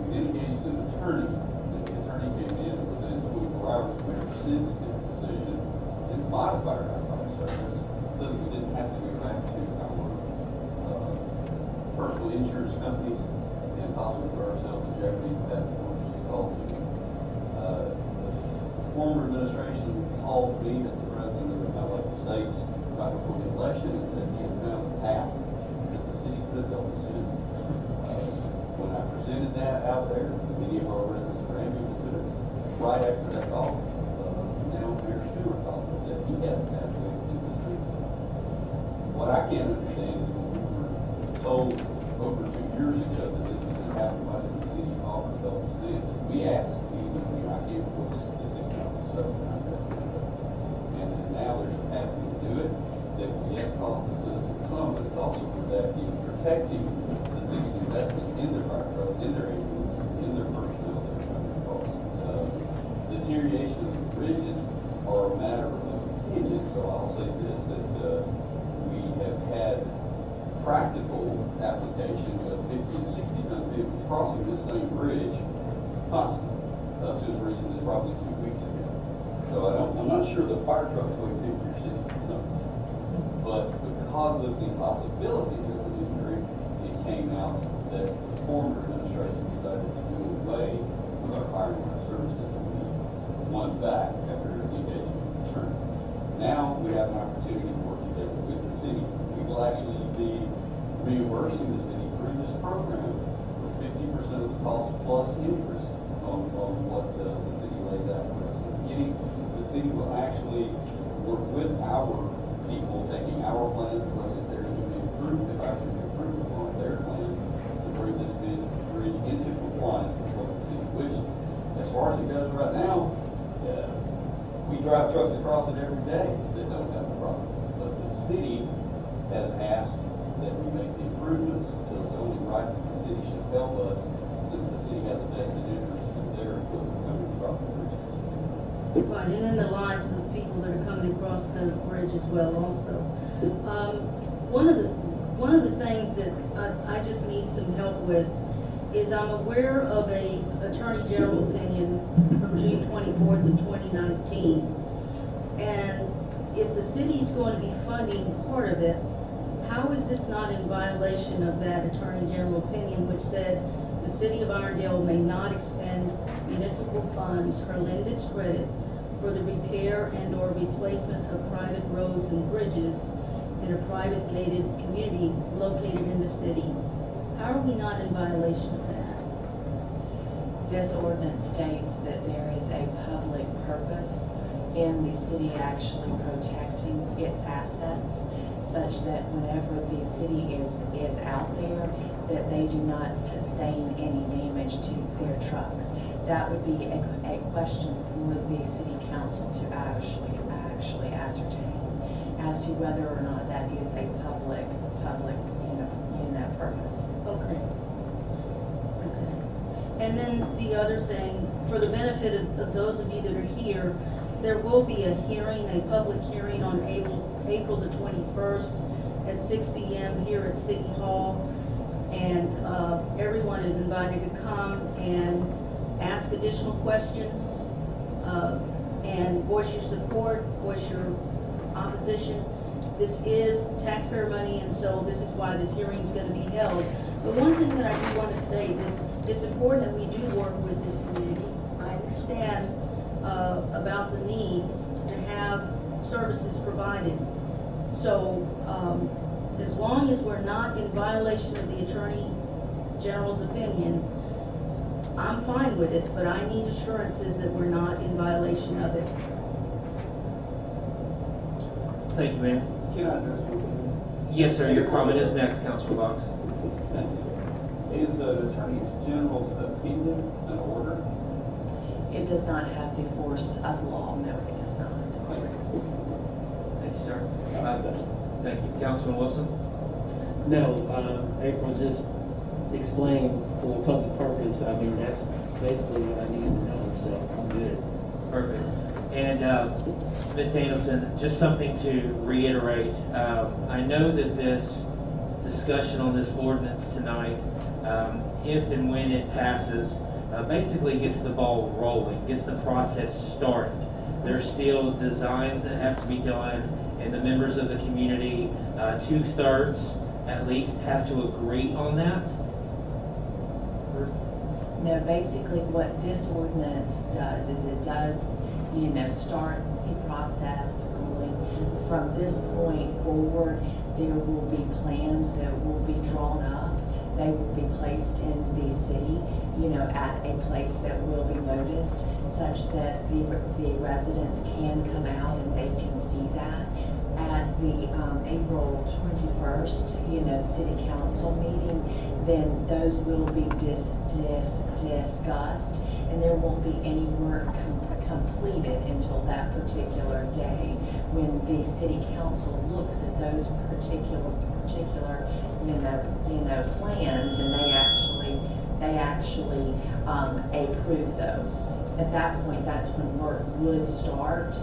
We then engaged an attorney, and the attorney came in, and within 24 hours, we rescinded his decision and modified our fire service so that we didn't have to go back to our personal insurance companies and possibly put ourselves in jeopardy at that point, which is called the former administration called me as the president of the United States right before the election and said he had found a path that the city could help us in. When I presented that out there, many of our residents were amenable to it. Right after that call, now Mayor Stewart called and said he had a path to do the same thing. What I can't understand is when we were told over 2 years ago that this was going to happen, why didn't the city offer to help us then? We asked, even when I came before the city council several times, and then now there's a pathway to do it that will, yes, cost the citizens some, but it's also protecting the city's investments in their fire trucks, in their ambulances, in their personnel that are coming across. Deterioration of the bridges are a matter of opinion, so I'll say this, that we have had practical applications of 50 and 60 ton vehicles crossing this same bridge constantly, up to as recent as probably 2 weeks ago. So I'm not sure the fire trucks weigh 50 or 60 tons, but because of the possibility of an injury, it came out that the former administration decided to do away with our fire and life services that we won back after engaging in attorney. Now we have an opportunity to work together with the city. We will actually be reimbursing the city through this program for 50% of the cost plus interest on what the city lays out for us. In the beginning, the city will actually work with our people, taking our plans to us if they're going to be improved, if I can improve upon their plans to bring this bridge into compliance with what the city wishes. As far as it goes right now, we drive trucks across it every day that don't have a problem. But the city has asked that we make the improvements, so it's only right that the city should help us since the city has a vested interest in their equipment coming across the bridges. Right, and in the lives of people that are coming across the bridge as well also. One of the things that I just need some help with is I'm aware of a Attorney General opinion from June 24th of 2019. And if the city's going to be funding part of it, how is this not in violation of that Attorney General opinion which said the city of Irondale may not expend municipal funds or lend its credit for the repair and or replacement of private roads and bridges in a private gated community located in the city? How are we not in violation of that? This ordinance states that there is a public purpose in the city actually protecting its assets, such that whenever the city is out there, that they do not sustain any damage to their trucks. That would be a question for the city council to actually ascertain as to whether or not that is a public purpose. Okay. And then the other thing, for the benefit of those of you that are here, there will be a hearing, a public hearing on April the 21st at 6 p.m. here at City Hall. And everyone is invited to come and ask additional questions and voice your support, voice your opposition. This is taxpayer money, and so this is why this hearing is going to be held. But one thing that I do want to state is it's important that we do work with this community. I understand about the need to have services provided. So, as long as we're not in violation of the Attorney General's opinion, I'm fine with it, but I need assurances that we're not in violation of it. Thank you, ma'am. Can I address one? Yes, sir, your comment is next, Councilor Box. Thank you. Is the Attorney General's opinion an order? It does not have the force of law, no, it does not. Thank you, sir. Thank you. Councilman Wilson? No, April just explained for public purpose. I mean, that's basically what I need to know, so I'm good. Perfect. And Ms. Danielson, just something to reiterate. I know that this discussion on this ordinance tonight, if and when it passes, basically gets the ball rolling, gets the process started. There's still designs that have to be done, and the members of the community, 2/3 at least, have to agree on that. No, basically what this ordinance does is it does, start a process going. From this point forward, there will be plans that will be drawn up. They will be placed in the city, at a place that will be noticed, such that the residents can come out and they can see that. At the April 21st, city council meeting, then those will be discussed, and there won't be any work completed until that particular day when the city council looks at those particular plans, and they actually approve those. At that point, that's when work would start.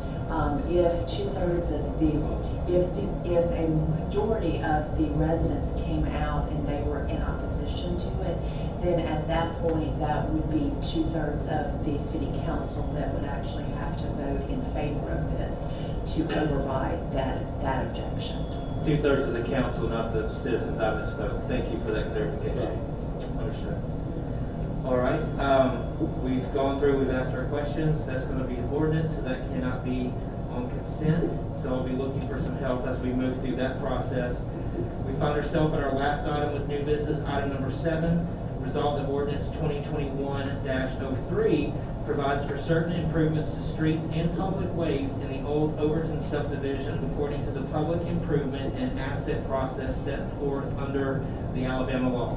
If a majority of the residents came out and they were in opposition to it, then at that point, that would be 2/3 of the city council that would actually have to vote in favor of this to override that objection. 2/3 of the council, not the citizens. I misspoke. Thank you for that clarification. Understood. All right. We've gone through, we've asked our questions. That's going to be an ordinance, so that cannot be on consent. So I'll be looking for some help as we move through that process. We find ourselves at our last item with new business, item number 7. Resolve that ordinance 2021-03 provides for certain improvements to streets and public ways in the old Overton subdivision according to the public improvement and asset process set forth under the Alabama law.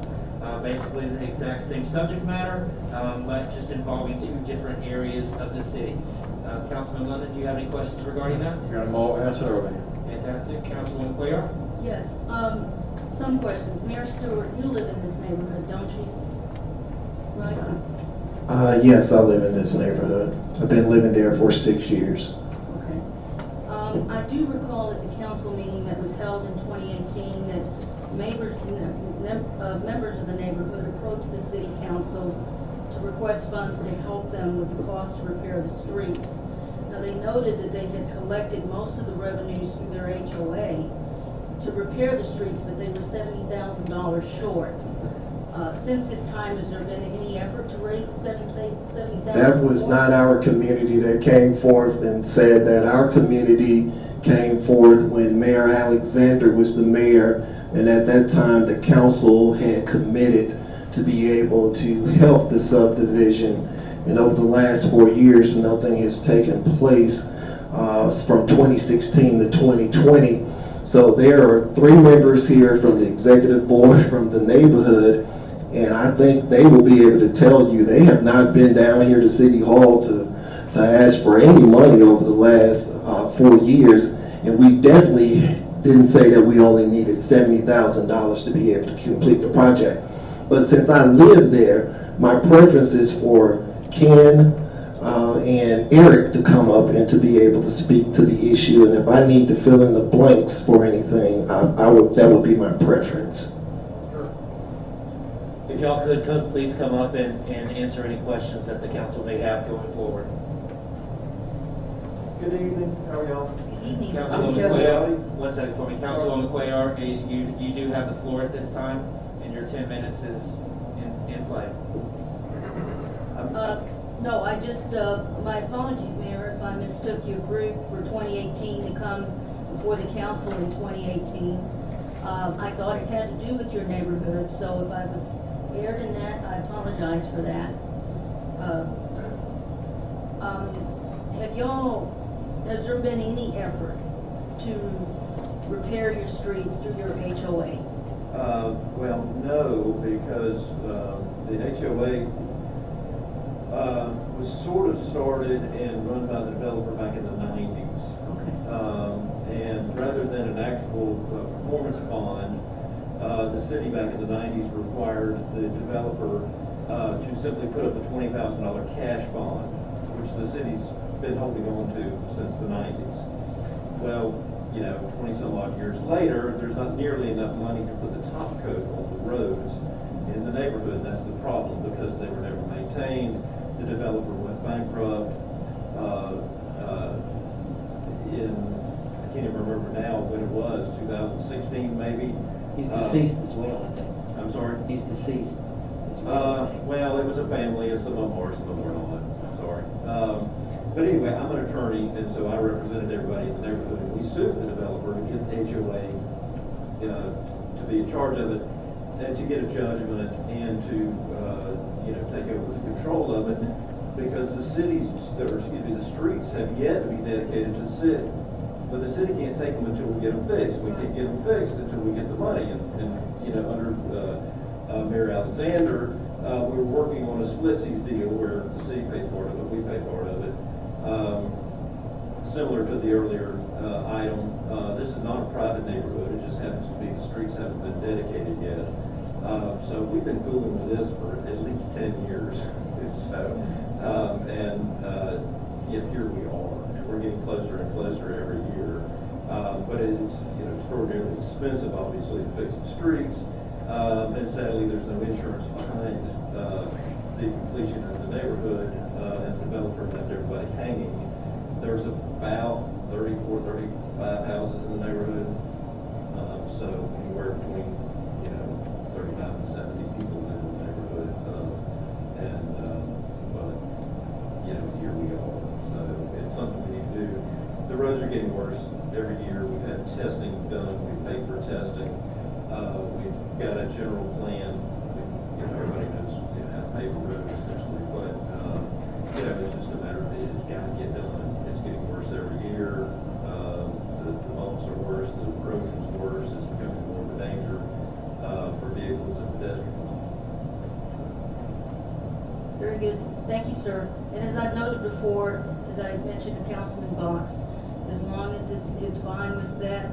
Basically the exact same subject matter, but just involving 2 different areas of the city. Councilman London, do you have any questions regarding that? Got them all answered earlier. Fantastic. Councilwoman Cuellar? Yes, some questions. Mayor Stewart, you live in this neighborhood, don't you? Right? Yes, I live in this neighborhood. I've been living there for 6 years. Okay. I do recall at the council meeting that was held in 2018 that members of the neighborhood approached the city council to request funds to help them with the cost to repair the streets. Now, they noted that they had collected most of the revenues through their HOA to repair the streets, but they were $70,000 short. Since this time, has there been any effort to raise the $70,000? That was not our community that came forth and said that. Our community came forth when Mayor Alexander was the mayor, and at that time the council had committed to be able to help the subdivision. And over the last 4 years, nothing has taken place from 2016 to 2020. So there are 3 members here from the executive board from the neighborhood, and I think they will be able to tell you they have not been down here to City Hall to ask for any money over the last 4 years. And we definitely didn't say that we only needed $70,000 to be able to complete the project. But since I live there, my preference is for Ken and Eric to come up and to be able to speak to the issue. And if I need to fill in the blanks for anything, that would be my preference. If y'all could please come up and answer any questions that the council may have going forward. Good evening, how are y'all? Good evening. Councilwoman Cuellar, one second for me. Councilwoman Cuellar, you do have the floor at this time, and your 10 minutes is in play. No, I just, my apologies, Mayor, if I mistook your group for 2018 to come before the council in 2018. I thought it had to do with your neighborhood, so if I was erred in that, I apologize for that. Has there been any effort to repair your streets through your HOA? Well, no, because the HOA was sort of started and run by the developer back in the 90s. Okay. And rather than an actual performance bond, the city back in the 90s required the developer to simply put up a $20,000 cash bond, which the city's been holding on to since the 90s. Well, 20 some odd years later, there's not nearly enough money to put the top coat on the roads in the neighborhood. That's the problem, because they were never maintained. The developer went bankrupt. I can't even remember now when it was, 2016 maybe. He's deceased as well, I think. I'm sorry? He's deceased. Well, it was a family, and some of them are, some of them are not. I'm sorry. But anyway, I'm an attorney, and so I represented everybody in the neighborhood, and we sued the developer to get the HOA to be in charge of it, and to get a judgment, and to take over the control of it, because the streets have yet to be dedicated to the city. But the city can't take them until we get them fixed. We can't get them fixed until we get the money. And under Mayor Alexander, we were working on a splitsies deal where the city pays part of it, we pay part of it. Similar to the earlier item, this is not a private neighborhood. It just happens to be the streets haven't been dedicated yet. So we've been fooling with this for at least 10 years. So, yet here we are, and we're getting closer and closer every year. But it's extraordinarily expensive, obviously, to fix the streets. And sadly, there's no insurance behind the completion of the neighborhood, and the developer left everybody hanging. There's about 34, 35 houses in the neighborhood, so anywhere between 35 and 70 people live in the neighborhood, but here we are. So it's something we need to do. The roads are getting worse every year. We've had testing done. We've paid for testing. We've got a general plan. Everybody knows how to pay for roads, essentially, but it's just a matter of it's got to get done. It's getting worse every year. The bumps are worse. The erosion's worse. It's becoming more of a danger for vehicles and pedestrians. Very good. Thank you, sir. And as I've noted before, as I mentioned to Councilman Box, as long as it's fine with that,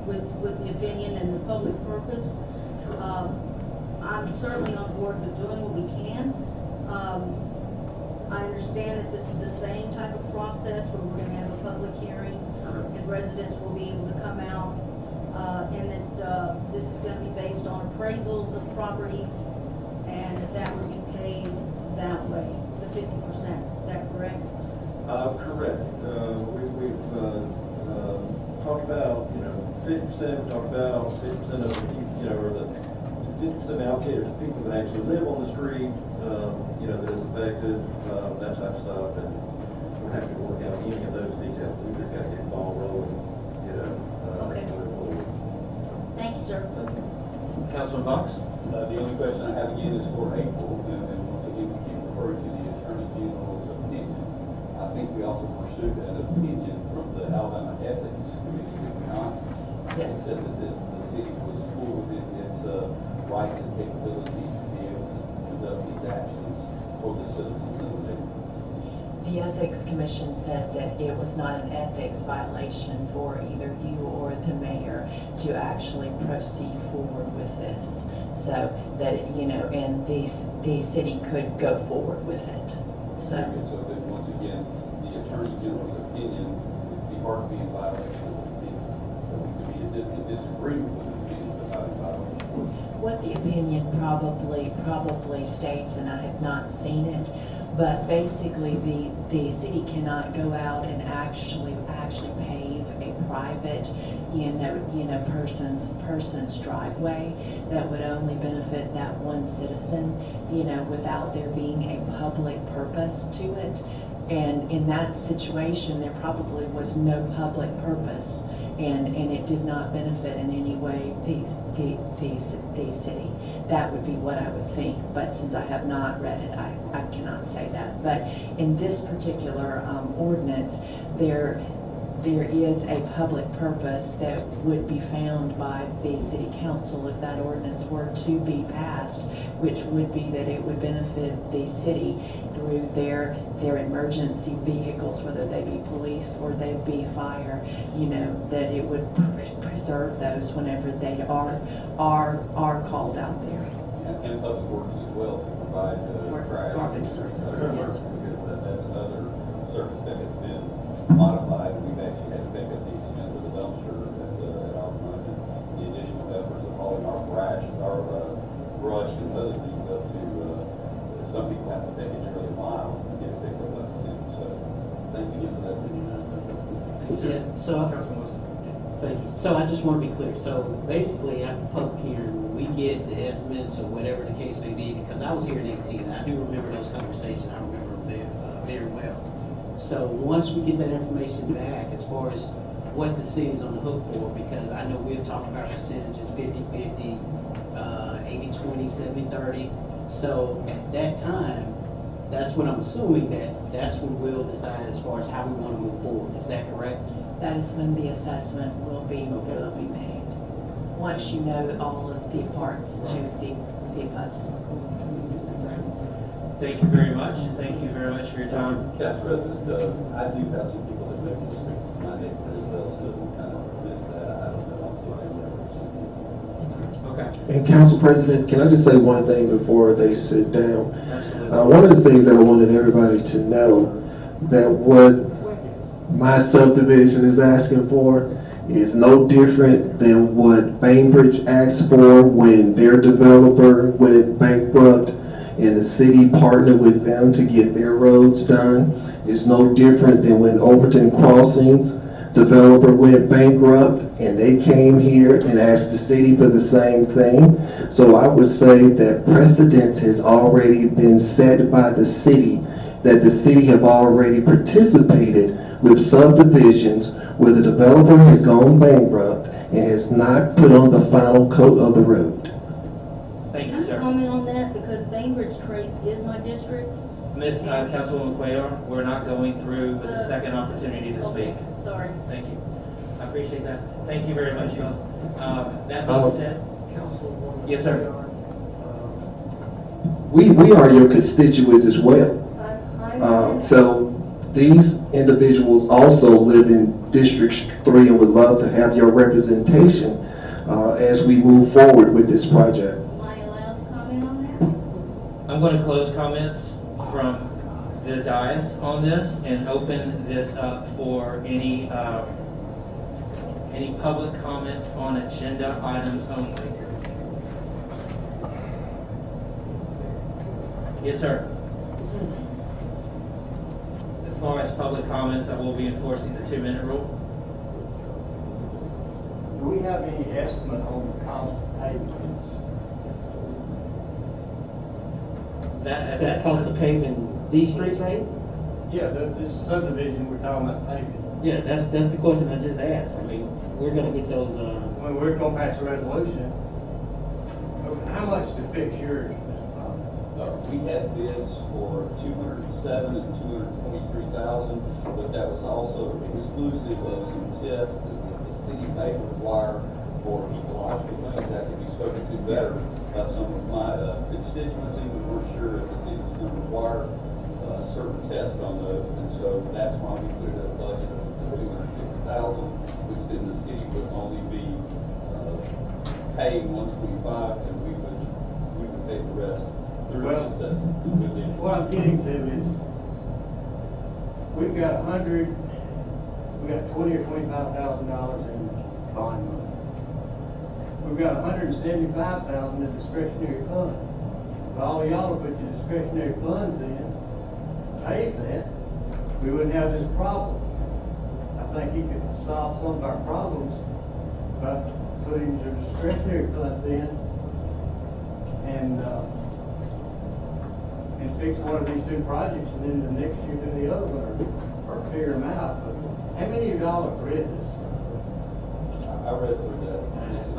with the opinion and the public purpose, I'm certainly on board with doing what we can. I understand that this is the same type of process where we're going to have a public hearing and residents will be able to come out, and that this is going to be based on appraisals of properties, and that would be paid that way, the 50%. Is that correct? Correct. We've talked about 50%. We talked about 50% of the people, or the 50% allocated to people that actually live on the street, that is affected, that type of stuff, and we're happy to work out any of those details. We just got to get the ball rolling, Okay. moving forward. Thank you, sir. Councilman Box? The only question I have again is for April, and once again, we keep referring to the Attorney General's opinion. I think we also pursued an opinion from the Alabama Ethics Committee, did we not? Yes. It said that the city was full within its rights and capabilities to be able to conduct these actions for the citizens of the neighborhood. The Ethics Commission said that it was not an ethics violation for either you or the mayor to actually proceed forward with this. So that, and the city could go forward with it. So then once again, the Attorney General's opinion would be hard to be in violation of the opinion. So we could be in disagreement with the opinion, but not in violation. what the opinion probably states, and I have not seen it, but basically the city cannot go out and actually pave a private person's driveway that would only benefit that one citizen, without there being a public purpose to it. And in that situation, there probably was no public purpose, and it did not benefit in any way the city. That would be what I would think, but since I have not read it, I cannot say that. But in this particular ordinance, there is a public purpose that would be found by the city council if that ordinance were to be passed, which would be that it would benefit the city through their emergency vehicles, whether they be police or they be fire, that it would preserve those whenever they are called out there. And public works as well to provide trash. Garbage services, yes. Because that's another service that has been modified, and we've actually had to pick up the expense of the dumpster at our front, and the additional efforts of hauling our brush and other things up to, some people have to take it nearly a mile to get it picked up by the city. So thanks again for that. Yeah, so, thank you. So I just want to be clear. So basically, after public hearing, we get the estimates or whatever the case may be, because I was here in 18, and I do remember those conversations. I remember them very well. So once we get that information back, as far as what the city's on the hook for, because I know we've talked about percentages, 50-50, 80-20, 70-30. So at that time, that's what I'm assuming that's when we'll decide as far as how we want to move forward. Is that correct? That is when the assessment will be made. Once you know all of the parts to the puzzle. Thank you very much. Thank you very much for your time. Council President, I do have some people that live in the street in my neighborhood as well, so we kind of miss that. I don't know, I'm sorry. Okay. And Council President, can I just say one thing before they sit down? Absolutely. One of the things that I wanted everybody to know, that what my subdivision is asking for is no different than what Bainbridge asked for when their developer went bankrupt and the city partnered with them to get their roads done. It's no different than when Overton Crossings developer went bankrupt and they came here and asked the city for the same thing. So I would say that precedence has already been set by the city, that the city have already participated with subdivisions where the developer has gone bankrupt and has not put on the final coat of the road. Thank you, Can I sir. comment on that, because Bainbridge Trace is my district? Miss Councilwoman Cuellar, we're not going through with the second opportunity to speak. Sorry. Thank you. I appreciate that. Thank you very much, y'all. That being said, yes, sir. We are your constituents as well. So these individuals also live in District 3 and would love to have your representation as we move forward with this project. Am I allowed to comment on that? I'm going to close comments from the dais on this and open this up for any public comments on agenda items only. Yes, sir. As far as public comments, I will be enforcing the 2-minute rule. Do we have any estimate on the cost of paving? Is that cost of paving these streets, right? Yeah, this subdivision we're talking about paving. Yeah, that's the question I just asked. I mean, we're gonna get those, When we're gonna pass a resolution, how much to fix yours? We had bids for $207,000 and $223,000, but that was also exclusive of some tests that the city may require for ecological things that can be spoken to better by some of my constituents, and we weren't sure if the city was going to require certain tests on those, and so that's why we put it at a budget of $250,000, which then the city would only be paying $125,000, and we would pay the rest through the assessments. What I'm getting to is, we've got $20,000 or $25,000 in bond money. We've got $175,000 in discretionary funds. If all y'all put your discretionary funds in, pay that, we wouldn't have this problem. I think you could solve some of our problems by putting your discretionary funds in and fix one of these two projects and then the next year do the other one or figure them out. But how many of y'all have read this? I read through that.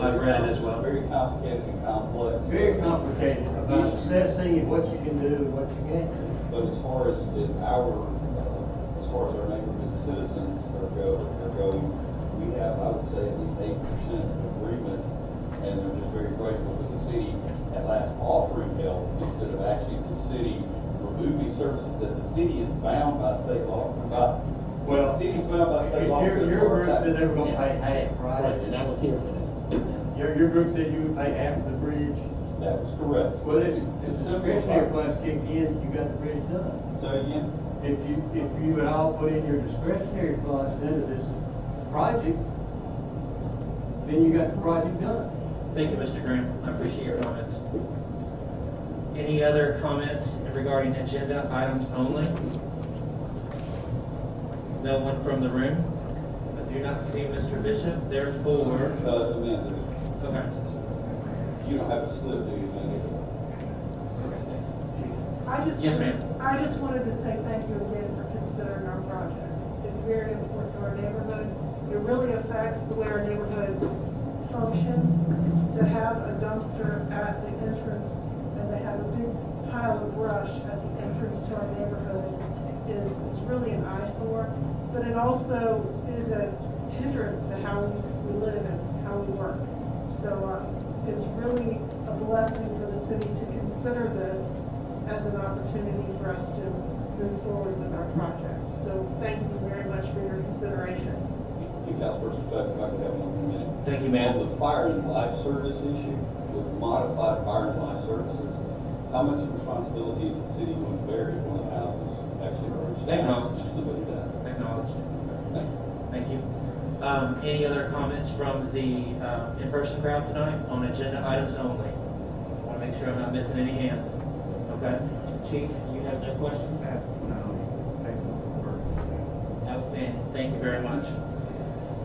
I've read it as well. It's very complicated and complex. Very complicated about assessing and what you can do and what you can't do. But as far as our neighborhood citizens are going, we have, I would say, at least 8% agreement, and they're just very grateful for the city at last offering help instead of actually the city removing services that the city is bound by state law to provide. So Well, the city's bound by state law. your group said they were gonna pay half, right? And I was here for that. Your group said you would pay half of the bridge. That was correct. Well, if To discretionary simplify. funds kick in, you got the bridge done. So again, If you would all put in your discretionary funds into this project, then you got the project done. Thank you, Mr. Graham. I appreciate your comments. Any other comments regarding agenda items only? No one from the room? I do not see Mr. Bishop, therefore, Amanda, okay. you don't have to slip, do you, Amanda? Yes, ma'am. I just wanted to say thank you again for considering our project. It's very important to our neighborhood. It really affects the way our neighborhood functions. To have a dumpster at the entrance and to have a big pile of brush at the entrance to our neighborhood is really an eyesore. But it also is a hindrance to how we live and how we work. So it's really a blessing for the city to consider this as an opportunity for us to move forward with our project. So thank you very much for your consideration. Hey, Councilperson, if I could have one more minute. Thank you, ma'am. On the fire and life service issue, with modified fire and life services, how much responsibility is the city going to bear if one of the houses actually burns down? Acknowledged. Somebody does. Acknowledged. Thank you. Thank you. Any other comments from the in-person crowd tonight on agenda items only? I want to make sure I'm not missing any hands. Okay. Chief, you have no questions? Outstanding. Thank you very much.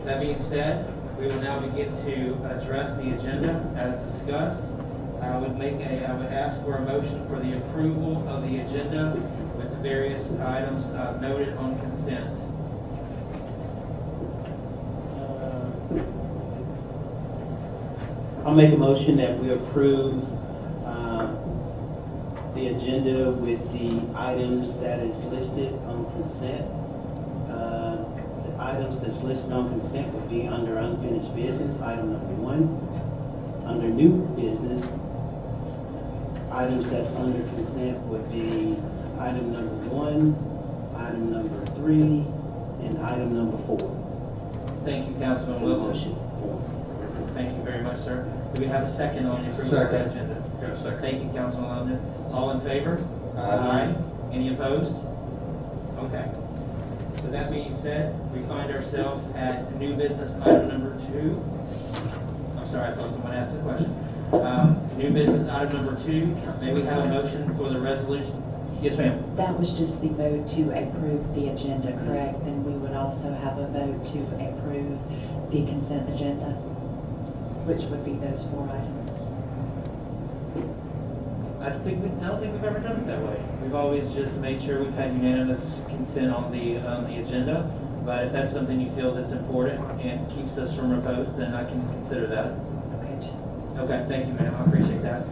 That being said, we will now begin to address the agenda as discussed. I would ask for a motion for the approval of the agenda with the various items noted on consent. I'll make a motion that we approve the agenda with the items that is listed on consent. The items that's listed on consent would be under unfinished business, item number 1. Under new business, items that's under consent would be item number 1, item number 3, and item number 4. Thank you, Councilman Wilson. Thank you very much, sir. Do we have a second on the approval of the Second. agenda? Got a second. Thank you, Councilman London. All in favor? Aye. Any opposed? Okay. So that being said, we find ourselves at new business item number 2. I'm sorry, I thought someone asked a question. New business item number 2. May we have a motion for the resolution? Yes, ma'am. That was just the vote to approve the agenda, correct? Then we would also have a vote to approve the consent agenda, which would be those 4 items. I don't think we've ever done it that way. We've always just made sure we've had unanimous consent on the agenda. But if that's something you feel that's important and keeps us from opposed, then I can consider that. Okay, thank you, ma'am. I appreciate that.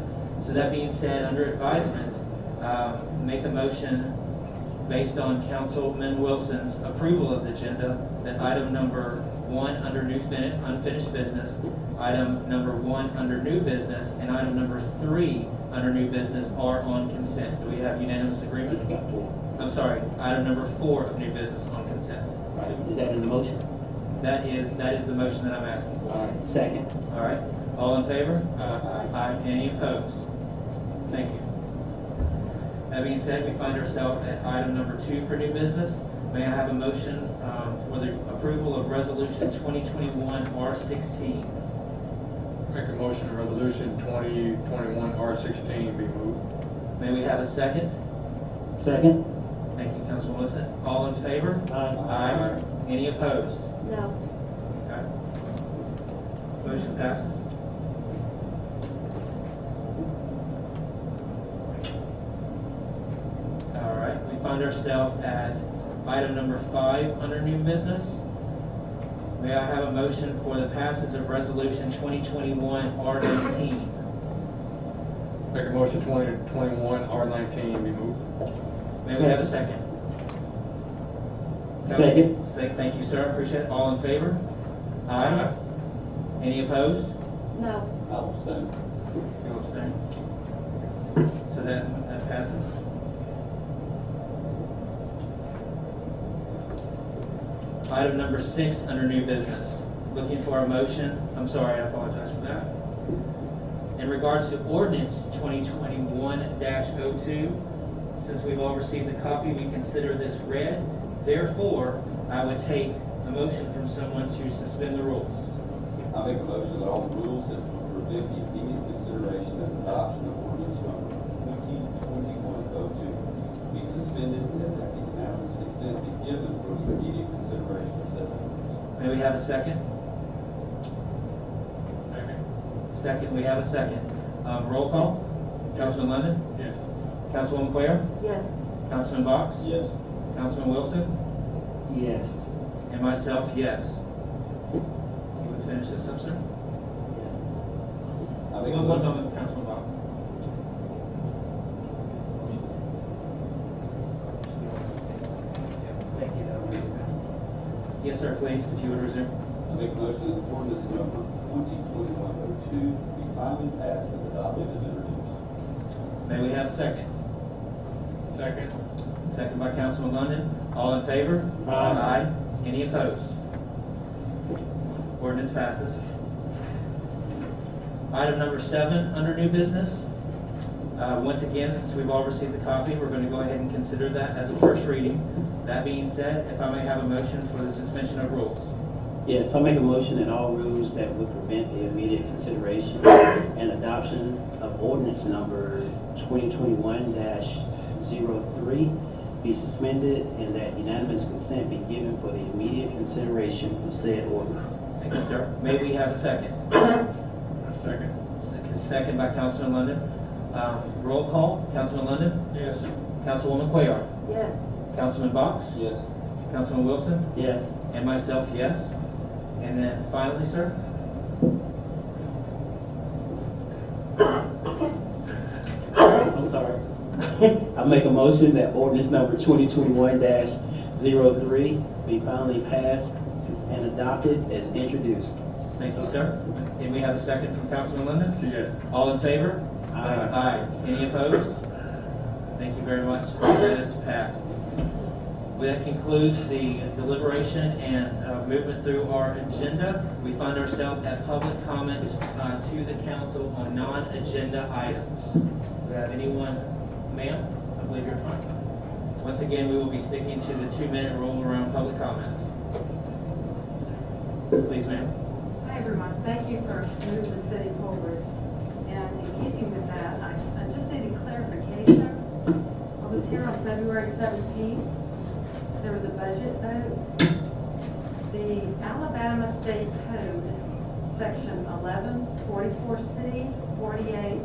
So that being said, under advisement, make a motion based on Councilman Wilson's approval of the agenda that item number 1 under unfinished business, item number 1 under new business, and item number 3 under new business are on consent. Do we have unanimous agreement? We've got 4. I'm sorry, item number 4 of new business on consent. Is that in the motion? That is the motion that I'm asking for. All right, second. All right. All in favor? Aye. Any opposed? Thank you. That being said, we find ourselves at item number 2 for new business. May I have a motion for the approval of resolution 2021 R16? Make a motion that resolution 2021 R16 be moved. May we have a second? Second. Thank you, Councilman Wilson. All in favor? Aye. Any opposed? No. Okay. Motion passes. find ourselves at item number 5 under new business. May I have a motion for the passage of resolution 2021 R19? Make a motion 2021 R19 be moved. May we have a second? Second. Thank you, sir. Appreciate it. All in favor? Aye. Any opposed? No. I'll abstain. You'll abstain. So that passes. Item number 6 under new business. Looking for a motion. I'm sorry, I apologize for that. In regards to ordinance 2021-02, since we've all received a copy, we consider this read. Therefore, I would take a motion from someone to suspend the rules. I make a motion that all rules that prevent the immediate consideration and adoption of ordinance number 2021-02 be suspended and that the unanimous consent be given for the immediate consideration of said ordinance. May we have a second? Second, we have a second. Roll call. Councilman London? Yes. Councilwoman Cuellar? Yes. Councilman Box? Yes. Councilman Wilson? Yes. And myself, yes. You would finish this up, sir? I make a One motion. moment, Councilman Box. Yes, sir, please, if you would resume. I make a motion that ordinance number 2021-02 be finally passed and adopted as introduced. May we have a second? Second. Second by Councilman London. All in favor? Aye. Any opposed? Ordinance passes. Item number 7 under new business. Once again, since we've all received the copy, we're going to go ahead and consider that as a first reading. That being said, if I may have a motion for the suspension of rules. Yes, I make a motion that all rules that would prevent the immediate consideration and adoption of ordinance number 2021-03 be suspended and that unanimous consent be given for the immediate consideration of said ordinance. Thank you, sir. May we have a second? Second. Second by Councilman London. Roll call. Councilman London? Yes. Councilwoman Cuellar? Yes. Councilman Box? Yes. Councilman Wilson? Yes. And myself, yes. And then finally, sir? I'm sorry. I make a motion that ordinance number 2021-03 be finally passed and adopted as introduced. Thank you, sir. And we have a second from Councilman London? Yes. All in favor? Aye. Aye. Any opposed? Thank you very much. That is passed. That concludes the deliberation and movement through our agenda. We find ourselves at public comments to the council on non-agenda items. Do we have anyone? Ma'am, I believe you're fine. Once again, we will be sticking to the 2-minute rule around public comments. Please, ma'am. Hi, everyone. Thank you for moving the city forward. And in keeping with that, I just need a clarification. I was here on February 17th. There was a budget vote. The Alabama State Code, Section 11, 44C, 48,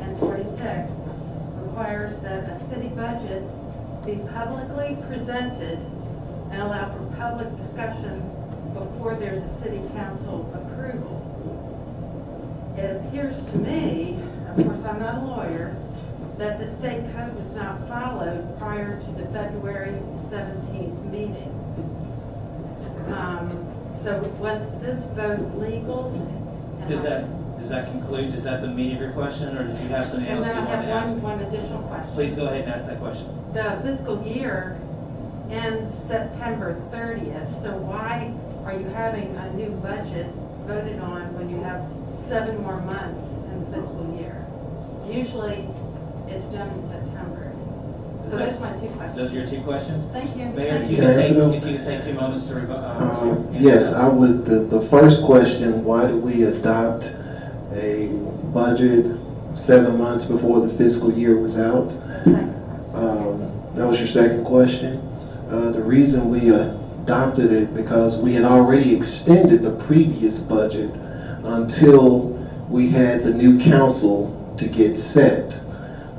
and 46, requires that a city budget be publicly presented and allow for public discussion before there's a city council approval. It appears to me, of course I'm not a lawyer, that the state code was not followed prior to the February 17th meeting. So was this vote legal? Does that conclude, is that the meat of your question, or did you have something And else then you I wanted to ask? have one additional question. Please go ahead and ask that question. The fiscal year ends September 30th, so why are you having a new budget voted on when you have 7 more months in the fiscal year? Usually, it's done in September. So those are my 2 questions. Those are your 2 questions? Thank you. Mayor, if you Can I could answer those? take 2 moments to Yes, I would. The first question, why do we adopt a budget 7 months before the fiscal year was out? That was your second question. The reason we adopted it because we had already extended the previous budget until we had the new council to get set.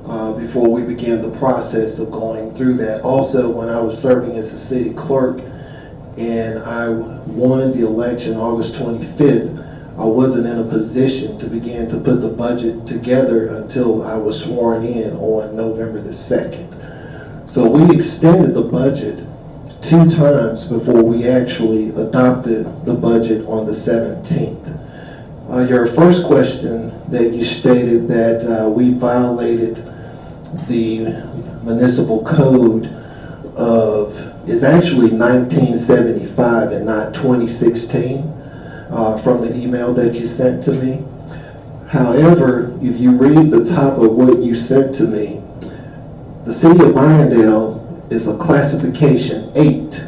before we began the process of going through that. Also, when I was serving as a city clerk and I won the election August 25th, I wasn't in a position to begin to put the budget together until I was sworn in on November the 2nd. So we extended the budget 2 times before we actually adopted the budget on the 17th. Your first question that you stated that we violated the municipal code is actually 1975 and not 2016 from the email that you sent to me. However, if you read the top of what you sent to me, the city of Irondale is a classification 8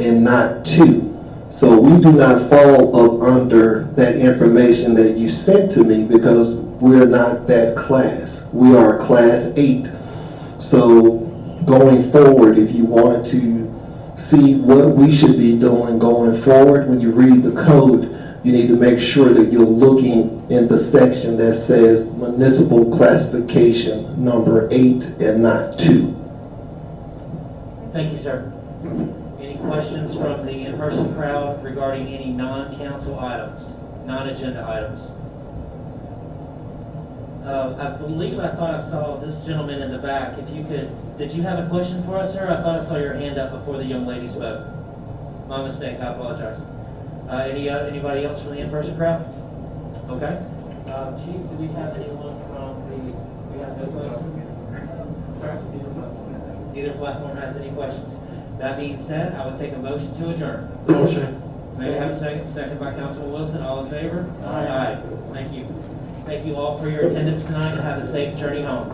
and not 2. So we do not fall up under that information that you sent to me because we're not that class. We are class 8. So going forward, if you want to see what we should be doing going forward, when you read the code, you need to make sure that you're looking in the section that says municipal classification number 8 and not 2. Thank you, sir. Any questions from the in-person crowd regarding any non-council items, non-agenda items? I thought I saw this gentleman in the back. If you could, did you have a question for us, sir? I thought I saw your hand up before the young lady spoke. My mistake, I apologize. Anybody else from the in-person crowd? Okay. Chief, do we have anyone from we have no questions? Sorry? Neither platform has any questions. That being said, I would take a motion to adjourn. Motion. May I have a second? Second by Councilman Wilson. All in favor? Aye. Thank you. Thank you all for your attendance tonight and have a safe journey home.